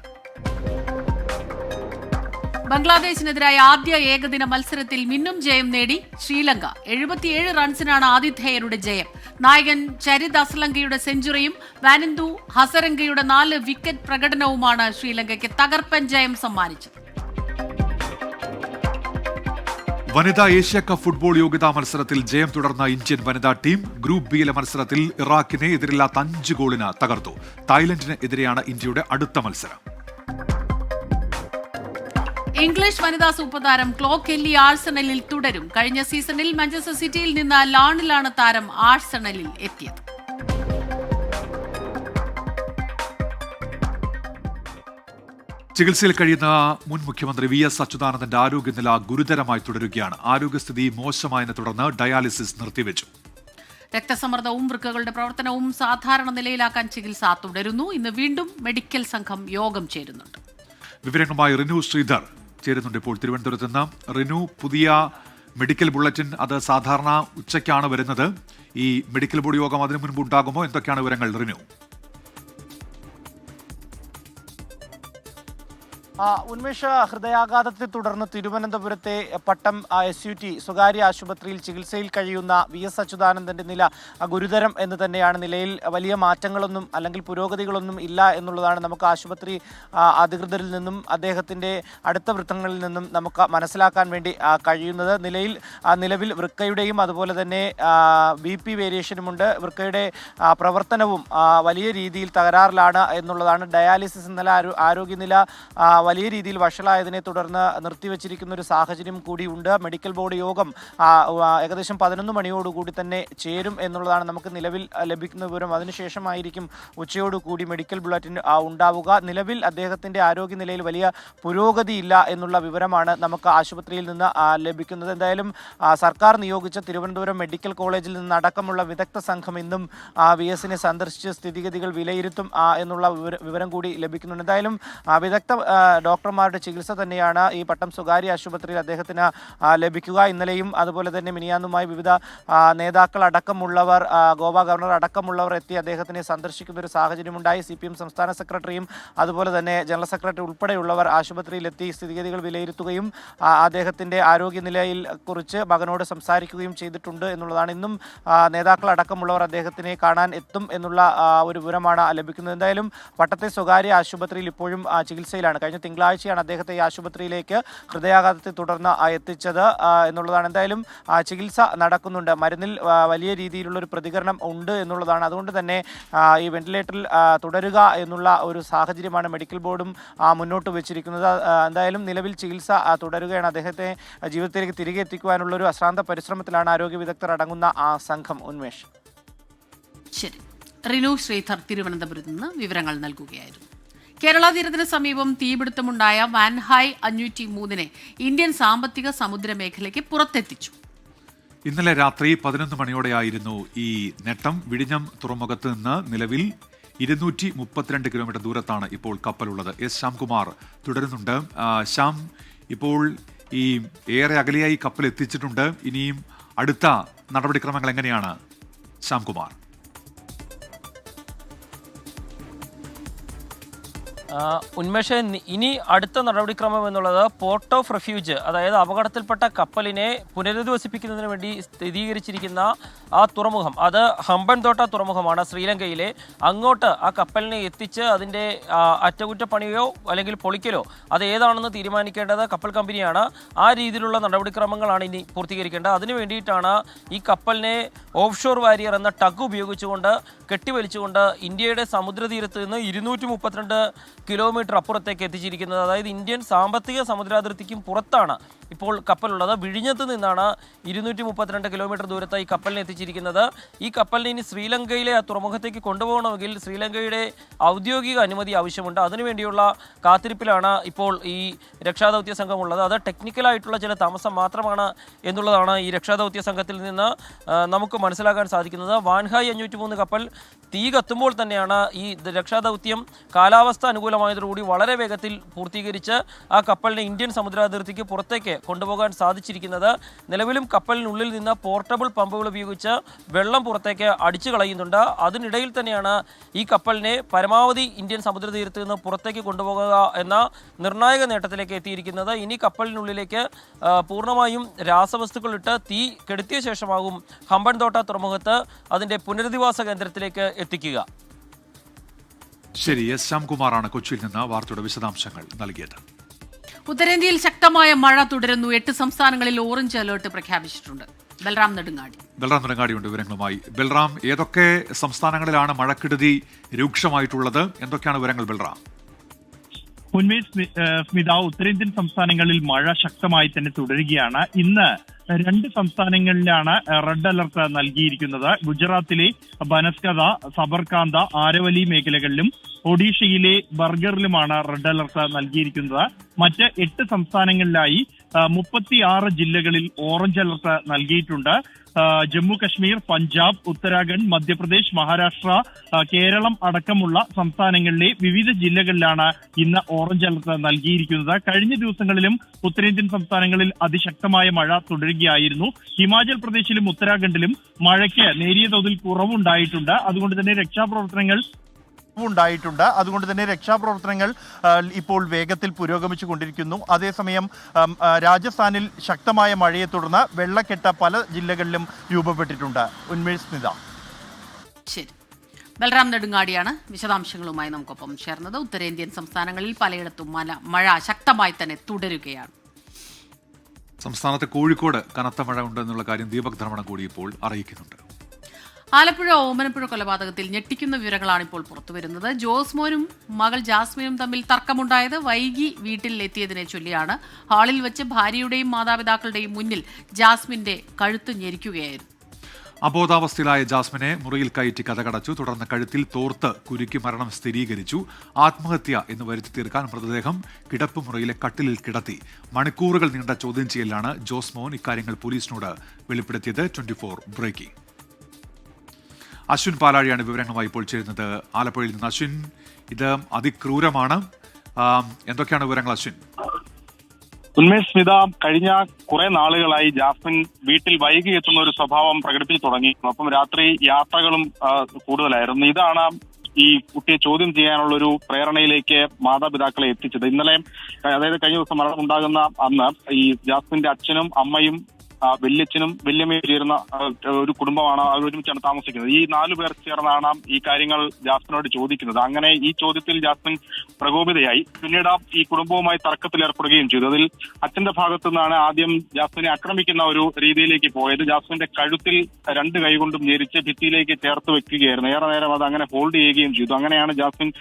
ബംഗ്ലാദേശിനെതിരായ ആദ്യ ഏകദിന മത്സരത്തിൽ മിന്നും ജയം നേടി ശ്രീലങ്ക. 77 റൺസിനാണ് ആതിഥേയരുടെ ജയം. നായകൻ ചരിത് അസ്ലങ്കയുടെ സെഞ്ചുറിയും വാനിന്ദു ഹസരംഗയുടെ 4 വിക്കറ്റ് പ്രകടനവുമാണ് ശ്രീലങ്കയ്ക്ക് തകർപ്പൻ ജയം സമ്മാനിച്ചത്. വനിതാ ഏഷ്യ കപ്പ് ഫുട്ബോൾ യോഗ്യതാ മത്സരത്തിൽ ജയം തുടർന്ന ഇന്ത്യൻ വനിതാ ടീം ഗ്രൂപ്പ് ബിയിലെ മത്സരത്തിൽ ഇറാഖിനെ എതിരില്ലാത്ത 5 ഗോളിന് തകർത്തു. തായ്ലൻഡിന് എതിരെയാണ് ഇന്ത്യയുടെ അടുത്ത മത്സരം. ഇംഗ്ലീഷ് വനിതാ സൂപ്പർ താരം ക്ലോ കെല്ലി ആഴ്സണലിൽ തുടരും. കഴിഞ്ഞ സീസണിൽ മാഞ്ചസ്റ്റർ സിറ്റിയിൽ നിന്ന് ലോണിലാണ് താരം ആഴ്സണലിൽ എത്തിയത്. ചികിത്സയിൽ കഴിയുന്ന മുൻ മുഖ്യമന്ത്രി VS അച്യുതാനന്ദന്റെ ആരോഗ്യനില ഗുരുതരമായി തുടരുകയാണ്. ആരോഗ്യസ്ഥിതി മോശമായതിനെ തുടർന്ന് ഡയാലിസിസ് നിർത്തിവെച്ചു. രക്തസമ്മർദ്ദവും വൃക്കകളുടെ പ്രവർത്തനവും സാധാരണ നിലയിലാക്കാൻ ചികിത്സ തുടരുന്നു. ഇന്ന് വീണ്ടും മെഡിക്കൽ സംഘം യോഗം ചേരുന്നുണ്ട്. വിവരങ്ങളുമായി റിനു ശ്രീധർ ചേരുന്നുണ്ട് ഇപ്പോൾ തിരുവനന്തപുരത്ത് നിന്ന്. റിനു, പുതിയ മെഡിക്കൽ ബുള്ളറ്റിൻ അത് സാധാരണ ഉച്ചയ്ക്കാണ് വരുന്നത്. ഈ മെഡിക്കൽ ബോർഡ് യോഗം അതിനു മുൻപ് ഉണ്ടാകുമോ? എന്തൊക്കെയാണ് വിവരങ്ങൾ റിനു? ഉന്മേഷ, ഹൃദയാഘാതത്തെ തുടർന്ന് തിരുവനന്തപുരത്തെ പട്ടം SUT സ്വകാര്യ ആശുപത്രിയിൽ ചികിത്സയിൽ കഴിയുന്ന VS അച്യുതാനന്ദന്റെ നില ഗുരുതരം എന്ന് തന്നെയാണ്. നിലയിൽ വലിയ മാറ്റങ്ങളൊന്നും അല്ലെങ്കിൽ പുരോഗതികളൊന്നും ഇല്ല എന്നുള്ളതാണ് നമുക്ക് ആശുപത്രി അധികൃതരിൽ നിന്നും അദ്ദേഹത്തിന്റെ അടുത്ത വൃത്തങ്ങളിൽ നിന്നും നമുക്ക് മനസ്സിലാക്കാൻ വേണ്ടി കഴിയുന്നത്. നിലവിൽ വൃക്കയുടെയും അതുപോലെ തന്നെ BP വേരിയേഷനുമുണ്ട്. വൃക്കയുടെ പ്രവർത്തനവും വലിയ രീതിയിൽ തകരാറിലാണ് എന്നുള്ളതാണ്. ഡയാലിസിസ് ഇന്നലെ ആരോഗ്യനില വലിയ രീതിയിൽ വഷളായതിനെ തുടർന്ന് നിർത്തിവെച്ചിരിക്കുന്ന ഒരു സാഹചര്യം കൂടിയുണ്ട്. മെഡിക്കൽ ബോർഡ് യോഗം ഏകദേശം 11 മണിയോടുകൂടി തന്നെ ചേരും എന്നുള്ളതാണ് നമുക്ക് നിലവിൽ ലഭിക്കുന്ന വിവരം. അതിനുശേഷമായിരിക്കും ഉച്ചയോടുകൂടി മെഡിക്കൽ ബുള്ളറ്റിൻ ഉണ്ടാവുക. നിലവിൽ അദ്ദേഹത്തിൻ്റെ ആരോഗ്യനിലയിൽ വലിയ പുരോഗതിയില്ല എന്നുള്ള വിവരമാണ് നമുക്ക് ആശുപത്രിയിൽ നിന്ന് ലഭിക്കുന്നത്. എന്തായാലും സർക്കാർ നിയോഗിച്ച തിരുവനന്തപുരം മെഡിക്കൽ കോളേജിൽ നിന്നടക്കമുള്ള വിദഗ്ധ സംഘം ഇന്നും VS-നെ സന്ദർശിച്ച് സ്ഥിതിഗതികൾ വിലയിരുത്തും എന്നുള്ള വിവരം കൂടി ലഭിക്കുന്നുണ്ട്. എന്തായാലും വിദഗ്ധ ഡോക്ടർമാരുടെ ചികിത്സ തന്നെയാണ് ഈ പട്ടം സ്വകാര്യ ആശുപത്രിയിൽ അദ്ദേഹത്തിന് ലഭിക്കുക. ഇന്നലെയും അതുപോലെ തന്നെ മിനിയാന്നുമായി വിവിധ നേതാക്കൾ അടക്കമുള്ളവർ, ഗോവ ഗവർണർ അടക്കമുള്ളവർ എത്തി അദ്ദേഹത്തിനെ സന്ദർശിക്കുന്ന ഒരു സാഹചര്യമുണ്ടായി. CPM സംസ്ഥാന സെക്രട്ടറിയും അതുപോലെ തന്നെ ജനറൽ സെക്രട്ടറി ഉൾപ്പെടെയുള്ളവർ ആശുപത്രിയിലെത്തി സ്ഥിതിഗതികൾ വിലയിരുത്തുകയും അദ്ദേഹത്തിൻ്റെ ആരോഗ്യനിലയിൽ കുറിച്ച് മകനോട് സംസാരിക്കുകയും ചെയ്തിട്ടുണ്ട് എന്നുള്ളതാണ്. ഇന്നും നേതാക്കൾ അടക്കമുള്ളവർ അദ്ദേഹത്തിനെ കാണാൻ എത്തും എന്നുള്ള ഒരു വിവരമാണ് ലഭിക്കുന്നത്. എന്തായാലും പട്ടത്തെ സ്വകാര്യ ആശുപത്രിയിൽ ഇപ്പോഴും ചികിത്സയിലാണ്. കഴിഞ്ഞ തിങ്കളാഴ്ചയാണ് അദ്ദേഹത്തെ ഈ ആശുപത്രിയിലേക്ക് ഹൃദയാഘാതത്തെ തുടർന്ന് എത്തിച്ചത് എന്നുള്ളതാണ്. എന്തായാലും ചികിത്സ നടക്കുന്നുണ്ട്. മരുന്നിൽ വലിയ രീതിയിലുള്ള ഒരു പ്രതികരണം ഉണ്ട് എന്നുള്ളതാണ്. അതുകൊണ്ട് തന്നെ ഈ വെന്റിലേറ്ററിൽ തുടരുക എന്നുള്ള ഒരു സാഹചര്യമാണ് മെഡിക്കൽ ബോർഡും മുന്നോട്ട് വെച്ചിരിക്കുന്നത്. എന്തായാലും നിലവിൽ ചികിത്സ തുടരുകയാണ്. അദ്ദേഹത്തെ ജീവിതത്തിലേക്ക് തിരികെ എത്തിക്കുവാനുള്ള ഒരു അശ്രാന്ത പരിശ്രമത്തിലാണ് ആരോഗ്യ വിദഗ്ധർ അടങ്ങുന്ന സംഘം. ഉന്മേഷ്. ശരി, റിനു ശ്രീധർ തിരുവനന്തപുരത്ത് നിന്ന് വിവരങ്ങൾ നൽകുകയായിരുന്നു. കേരള തീരത്തിന് സമീപം തീപിടുത്തമുണ്ടായ വാൻഹായ് 503 ഇന്ത്യൻ സാമ്പത്തിക സമുദ്ര മേഖലയ്ക്ക് പുറത്തെത്തിച്ചു. ഇന്നലെ രാത്രി 11 മണിയോടെയായിരുന്നു ഈ നേട്ടം. വിഴിഞ്ഞം തുറമുഖത്ത് നിന്ന് നിലവിൽ 232 കിലോമീറ്റർ ദൂരത്താണ് ഇപ്പോൾ കപ്പലുള്ളത്. എസ് ശ്യാംകുമാർ തുടരുന്നുണ്ട്. ശ്യാം, ഇപ്പോൾ ഈ ഏറെ അകലെയായി കപ്പൽ എത്തിച്ചിട്ടുണ്ട്. ഇനിയും അടുത്ത നടപടിക്രമങ്ങൾ എങ്ങനെയാണ് ശ്യാംകുമാർ? ഉന്മേഷ്, ഇനി അടുത്ത നടപടിക്രമം എന്നുള്ളത് പോർട്ട് ഓഫ് റെഫ്യൂജ്, അതായത് അപകടത്തിൽപ്പെട്ട കപ്പലിനെ പുനരധിവസിപ്പിക്കുന്നതിന് വേണ്ടി സ്ഥിരീകരിച്ചിരിക്കുന്ന ആ തുറമുഖം, അത് ഹമ്പൻതോട്ട തുറമുഖമാണ് ശ്രീലങ്കയിലെ. അങ്ങോട്ട് ആ കപ്പലിനെ എത്തിച്ച് അതിൻ്റെ അറ്റകുറ്റപ്പണിയോ അല്ലെങ്കിൽ പൊളിക്കലോ അത് ഏതാണെന്ന് തീരുമാനിക്കേണ്ടത് കപ്പൽ കമ്പനിയാണ്. ആ രീതിയിലുള്ള നടപടിക്രമങ്ങളാണ് ഇനി പൂർത്തീകരിക്കേണ്ടത്. അതിനു വേണ്ടിയിട്ടാണ് ഈ കപ്പലിനെ ഓഫ് ഷോർ വാരിയർ എന്ന ടഗ് ഉപയോഗിച്ചുകൊണ്ട് കെട്ടിവലിച്ചുകൊണ്ട് ഇന്ത്യയുടെ സമുദ്രതീരത്ത് നിന്ന് 232 കിലോമീറ്റർ അപ്പുറത്തേക്ക് എത്തിച്ചിരിക്കുന്നത്. അതായത് ഇന്ത്യൻ സാമ്പത്തിക സമുദ്രാതിർത്തിക്കും പുറത്താണ് ഇപ്പോൾ കപ്പലുള്ളത്. വിഴിഞ്ഞത്ത് നിന്നാണ് 232 കിലോമീറ്റർ ദൂരത്ത് ഈ കപ്പലിനെ എത്തിച്ചിരിക്കുന്നത്. ഈ കപ്പലിനെ ഇനി ശ്രീലങ്കയിലെ ആ തുറമുഖത്തേക്ക് കൊണ്ടുപോകണമെങ്കിൽ ശ്രീലങ്കയുടെ ഔദ്യോഗിക അനുമതി ആവശ്യമുണ്ട്. അതിനുവേണ്ടിയുള്ള കാത്തിരിപ്പിലാണ് ഇപ്പോൾ ഈ രക്ഷാദൗത്യ സംഘം ഉള്ളത്. അത് ടെക്നിക്കലായിട്ടുള്ള ചില താമസം മാത്രമാണ് എന്നുള്ളതാണ് ഈ രക്ഷാദൗത്യ സംഘത്തിൽ നിന്ന് നമുക്ക് മനസ്സിലാക്കാൻ സാധിക്കുന്നത്. വാൻഹായ് 503 കപ്പൽ തീ കത്തുമ്പോൾ തന്നെയാണ് ഈ രക്ഷാദൗത്യം കാലാവസ്ഥ അനുകൂലമായതോടുകൂടി വളരെ വേഗത്തിൽ പൂർത്തീകരിച്ച് ആ കപ്പലിനെ ഇന്ത്യൻ സമുദ്രാതിർത്തിക്ക് പുറത്തേക്ക് കൊണ്ടുപോകാൻ സാധിച്ചിരിക്കുന്നത്. നിലവിലും കപ്പലിനുള്ളിൽ നിന്ന് പോർട്ടബിൾ പമ്പുകൾ ഉപയോഗിച്ച് വെള്ളം പുറത്തേക്ക് അടിച്ചു കളയുന്നുണ്ട്. അതിനിടയിൽ തന്നെയാണ് ഈ കപ്പലിനെ പരമാവധി ഇന്ത്യൻ സമുദ്രതീരത്ത് നിന്ന് പുറത്തേക്ക് കൊണ്ടുപോകുക എന്ന നിർണായക നേട്ടത്തിലേക്ക് എത്തിയിരിക്കുന്നത്. ഇനി കപ്പലിനുള്ളിലേക്ക് പൂർണ്ണമായും രാസവസ്തുക്കളിട്ട് തീ കെടുത്തിയ ശേഷമാകും ഹമ്പൻതോട്ട തുറമുഖത്ത് അതിൻ്റെ പുനരധിവാസ കേന്ദ്രത്തിലേക്ക് എത്തിക്കുക. ശരി, എസ് ശ്യാംകുമാറാണ് കൊച്ചിയിൽ നിന്ന് വാർത്തയുടെ വിശദാംശങ്ങൾ നൽകിയത്. ഉത്തരേന്ത്യയിൽ ശക്തമായ മഴ തുടരുന്നു. 8 സംസ്ഥാനങ്ങളിൽ ഓറഞ്ച് അലേർട്ട് പ്രഖ്യാപിച്ചിട്ടുണ്ട്. ബൽറാം നെടുങ്ങാടിയുണ്ട് വിവരങ്ങളുമായി. ബൽറാം, ഏതൊക്കെ സംസ്ഥാനങ്ങളിലാണ് മഴക്കെടുതി രൂക്ഷമായിട്ടുള്ളത്? എന്തൊക്കെയാണ് വിവരങ്ങൾ ബൽറാം? ഉന്മേഷ്, സ്മിത, ഉത്തരേന്ത്യൻ സംസ്ഥാനങ്ങളിൽ മഴ ശക്തമായി തന്നെ തുടരുകയാണ്. ഇന്ന് 2 സംസ്ഥാനങ്ങളിലാണ് റെഡ് അലർട്ട് നൽകിയിരിക്കുന്നത്. ഗുജറാത്തിലെ ബനസ്കത, സബർകാന്ത, ആരവലി മേഖലകളിലും ഒഡീഷയിലെ ബർഗറിലുമാണ് റെഡ് അലർട്ട് നൽകിയിരിക്കുന്നത്. മറ്റ് 8 സംസ്ഥാനങ്ങളിലായി 36 ജില്ലകളിൽ ഓറഞ്ച് അലർട്ട് നൽകിയിട്ടുണ്ട്. ജമ്മു കശ്മീർ, പഞ്ചാബ്, ഉത്തരാഖണ്ഡ്, മധ്യപ്രദേശ്, മഹാരാഷ്ട്ര, കേരളം അടക്കമുള്ള സംസ്ഥാനങ്ങളിലെ വിവിധ ജില്ലകളിലാണ് ഇന്ന് ഓറഞ്ച് അലർട്ട് നൽകിയിരിക്കുന്നത്. കഴിഞ്ഞ ദിവസങ്ങളിലും ഉത്തരേന്ത്യൻ സംസ്ഥാനങ്ങളിൽ അതിശക്തമായ മഴ തുടരുകയായിരുന്നു. ഹിമാചൽ പ്രദേശിലും ഉത്തരാഖണ്ഡിലും മഴയ്ക്ക് നേരിയ തോതിൽ കുറവുണ്ടായിട്ടുണ്ട്. അതുകൊണ്ട് തന്നെ രക്ഷാപ്രവർത്തനങ്ങൾ ഇപ്പോൾ വേഗത്തിൽ പുരോഗമിച്ചു കൊണ്ടിരിക്കുന്നു. അതേസമയം രാജസ്ഥാനിൽ ശക്തമായ മഴയെ തുടർന്ന് വെള്ളക്കെട്ട് പല ജില്ലകളിലും രൂപപ്പെട്ടിട്ടുണ്ട്. ഉന്മേഷ്, സ്മിത. ശരി, ബൽറാം നെടുങ്ങാടിയാണ് വിശദാംശങ്ങളുമായി നമുക്കൊപ്പം ചേർന്നത്. ഉത്തരേന്ത്യൻ സംസ്ഥാനങ്ങളിൽ പലയിടത്തും മഴ ശക്തമായി തന്നെ തുടരുകയാണ്. സംസ്ഥാനത്ത് കോഴിക്കോട് കനത്ത മഴ ഉണ്ടെന്നുള്ള കാര്യം ദീപക് ധർമ്മടം കൂടി ഇപ്പോൾ അറിയിക്കുന്നുണ്ട്. ആലപ്പുഴ ഓമനപ്പുഴ കൊലപാതകത്തിൽ ഞെട്ടിക്കുന്ന വിവരങ്ങളാണ് ഇപ്പോൾ പുറത്തുവരുന്നത്. ജോസ്മോനും മകൾ ജാസ്മിനും തമ്മിൽ തർക്കമുണ്ടായത് വൈകി വീട്ടിൽ എത്തിയതിനെ ചൊല്ലിയാണ്. ഹാളിൽ വെച്ച് ഭാര്യയുടെയും മാതാപിതാക്കളുടെയും മുന്നിൽ ജാസ്മിന്റെ കഴുത്ത് ഞെരിക്കുകയായിരുന്നു. അബോധാവസ്ഥയിലായ ജാസ്മിനെ മുറിയിൽ കയറ്റി കഥകടച്ചു. തുടർന്ന് കഴുത്തിൽ തോർത്ത് കുരുക്കി മരണം സ്ഥിരീകരിച്ചു. ആത്മഹത്യ എന്ന് വരുത്തി തീർക്കാൻ മൃതദേഹം കിടപ്പ് മുറിയിലെ കട്ടിലിൽ കിടത്തി. മണിക്കൂറുകൾ നീണ്ട ചോദ്യം ചെയ്യലാണ് ജോസ്മോൻ ഇക്കാര്യങ്ങൾ പോലീസിനോട് വെളിപ്പെടുത്തിയത്. 24 ബ്രേക്കിംഗ്. അശ്വിൻ പാലാഴിയാണ് വിവരങ്ങളുമായി ഇപ്പോൾ ചേരുന്നത് ആലപ്പുഴയിൽ നിന്ന്. അശ്വിൻ, ഇത് അതിക്രൂരമാണ്. എന്തൊക്കെയാണ് വിവരങ്ങൾ അശ്വിൻ? ഉന്മേഷ്, സ്മിത, കഴിഞ്ഞ കുറെ നാളുകളായി ജാസ്മിൻ വീട്ടിൽ വൈകി എത്തുന്ന ഒരു സ്വഭാവം പ്രകടിപ്പിച്ചു തുടങ്ങി. അപ്പം രാത്രി യാത്രകളും കൂടുതലായിരുന്നു. ഇതാണ് ഈ കുട്ടിയെ ചോദ്യം ചെയ്യാനുള്ള ഒരു പ്രേരണയിലേക്ക് മാതാപിതാക്കളെ എത്തിച്ചത്. ഇന്നലെ, അതായത് കഴിഞ്ഞ ദിവസം മരണമുണ്ടാകുന്ന അന്ന്, ഈ ജാസ്മിന്റെ അച്ഛനും അമ്മയും വല്യച്ഛനും വല്യമ്മയും ചേരുന്ന ഒരു കുടുംബമാണ്. അവർ ഒരുമിച്ചാണ് താമസിക്കുന്നത്. ഈ 4 പേർ ചേർന്നാണ് ഈ കാര്യങ്ങൾ ജാസ്മിനോട് ചോദിക്കുന്നത്. അങ്ങനെ ഈ ചോദ്യത്തിൽ ജാസ്മിൻ പ്രകോപിതയായി. പിന്നീട് ഈ കുടുംബവുമായി തർക്കത്തിൽ ഏർപ്പെടുകയും ചെയ്തു. അതിൽ അച്ഛന്റെ ഭാഗത്തു നിന്നാണ് ആദ്യം ജാസ്മിനെ ആക്രമിക്കുന്ന ഒരു രീതിയിലേക്ക് പോയത്. ജാസ്മിന്റെ കഴുത്തിൽ 2 കൈകൊണ്ടും ഞെരിച്ച് ഭിത്തിയിലേക്ക് ചേർത്ത് വെക്കുകയായിരുന്നു. ഏറെ നേരം അത് അങ്ങനെ ഹോൾഡ് ചെയ്യുകയും ചെയ്തു. അങ്ങനെയാണ് ജാസ്മിൻ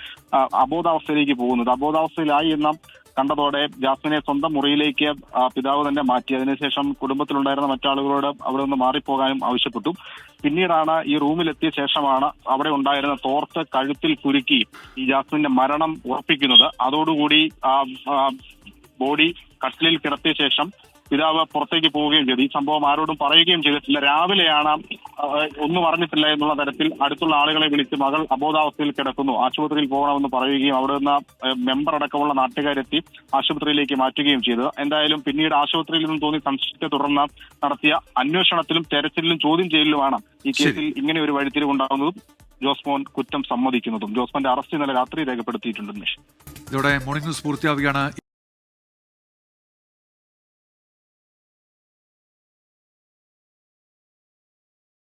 അബോധാവസ്ഥയിലേക്ക് പോകുന്നത്. അബോധാവസ്ഥയിലായി എന്ന കണ്ടതോടെ ജാസ്മിനെ സ്വന്തം മുറിയിലേക്ക് പിതാവ് തന്നെ മാറ്റി. അതിനുശേഷം കുടുംബത്തിലുണ്ടായിരുന്ന മറ്റാളുകളോട് അവിടെ നിന്ന് മാറിപ്പോകാനും ആവശ്യപ്പെട്ടു. പിന്നീടാണ് ഈ റൂമിലെത്തിയ ശേഷമാണ് അവിടെ ഉണ്ടായിരുന്ന തോർത്ത് കഴുത്തിൽ കുരുക്കി ഈ ജാസ്മിന്റെ മരണം ഉറപ്പിക്കുന്നത്. അതോടുകൂടി ബോഡി കട്ടിലിൽ കിടത്തിയ ശേഷം പിതാവ് പുറത്തേക്ക് പോവുകയും ചെയ്തു. ഈ സംഭവം ആരോടും പറയുകയും ചെയ്തിട്ടില്ല. രാവിലെയാണ് ഒന്നും അറിഞ്ഞിട്ടില്ല എന്നുള്ള തരത്തിൽ അടുത്തുള്ള ആളുകളെ വിളിച്ച് മകൾ അബോധാവസ്ഥയിൽ കിടക്കുന്നു, ആശുപത്രിയിൽ പോകണമെന്ന് പറയുകയും അവിടെ നിന്ന് മെമ്പർ അടക്കമുള്ള നാട്ടുകാരെത്തി ആശുപത്രിയിലേക്ക് മാറ്റുകയും ചെയ്തു. എന്തായാലും പിന്നീട് ആശുപത്രിയിൽ നിന്നും തോന്നി സംശയത്തെ തുടർന്ന് നടത്തിയ അന്വേഷണത്തിലും തെരച്ചിലിലും ചോദ്യം ചെയ്യലിലുമാണ് ഈ കേസിൽ ഇങ്ങനെ ഒരു വഴിത്തിരിവുണ്ടാകുന്നതും ജോസ്മോൻ കുറ്റം സമ്മതിക്കുന്നതും. ജോസ്മോന്റെ അറസ്റ്റ് ഇന്നലെ രാത്രി രേഖപ്പെടുത്തിയിട്ടുണ്ട്. ഇതോടെ മോർണിംഗ് ന്യൂസ് പൂർത്തിയാവുകയാണ്.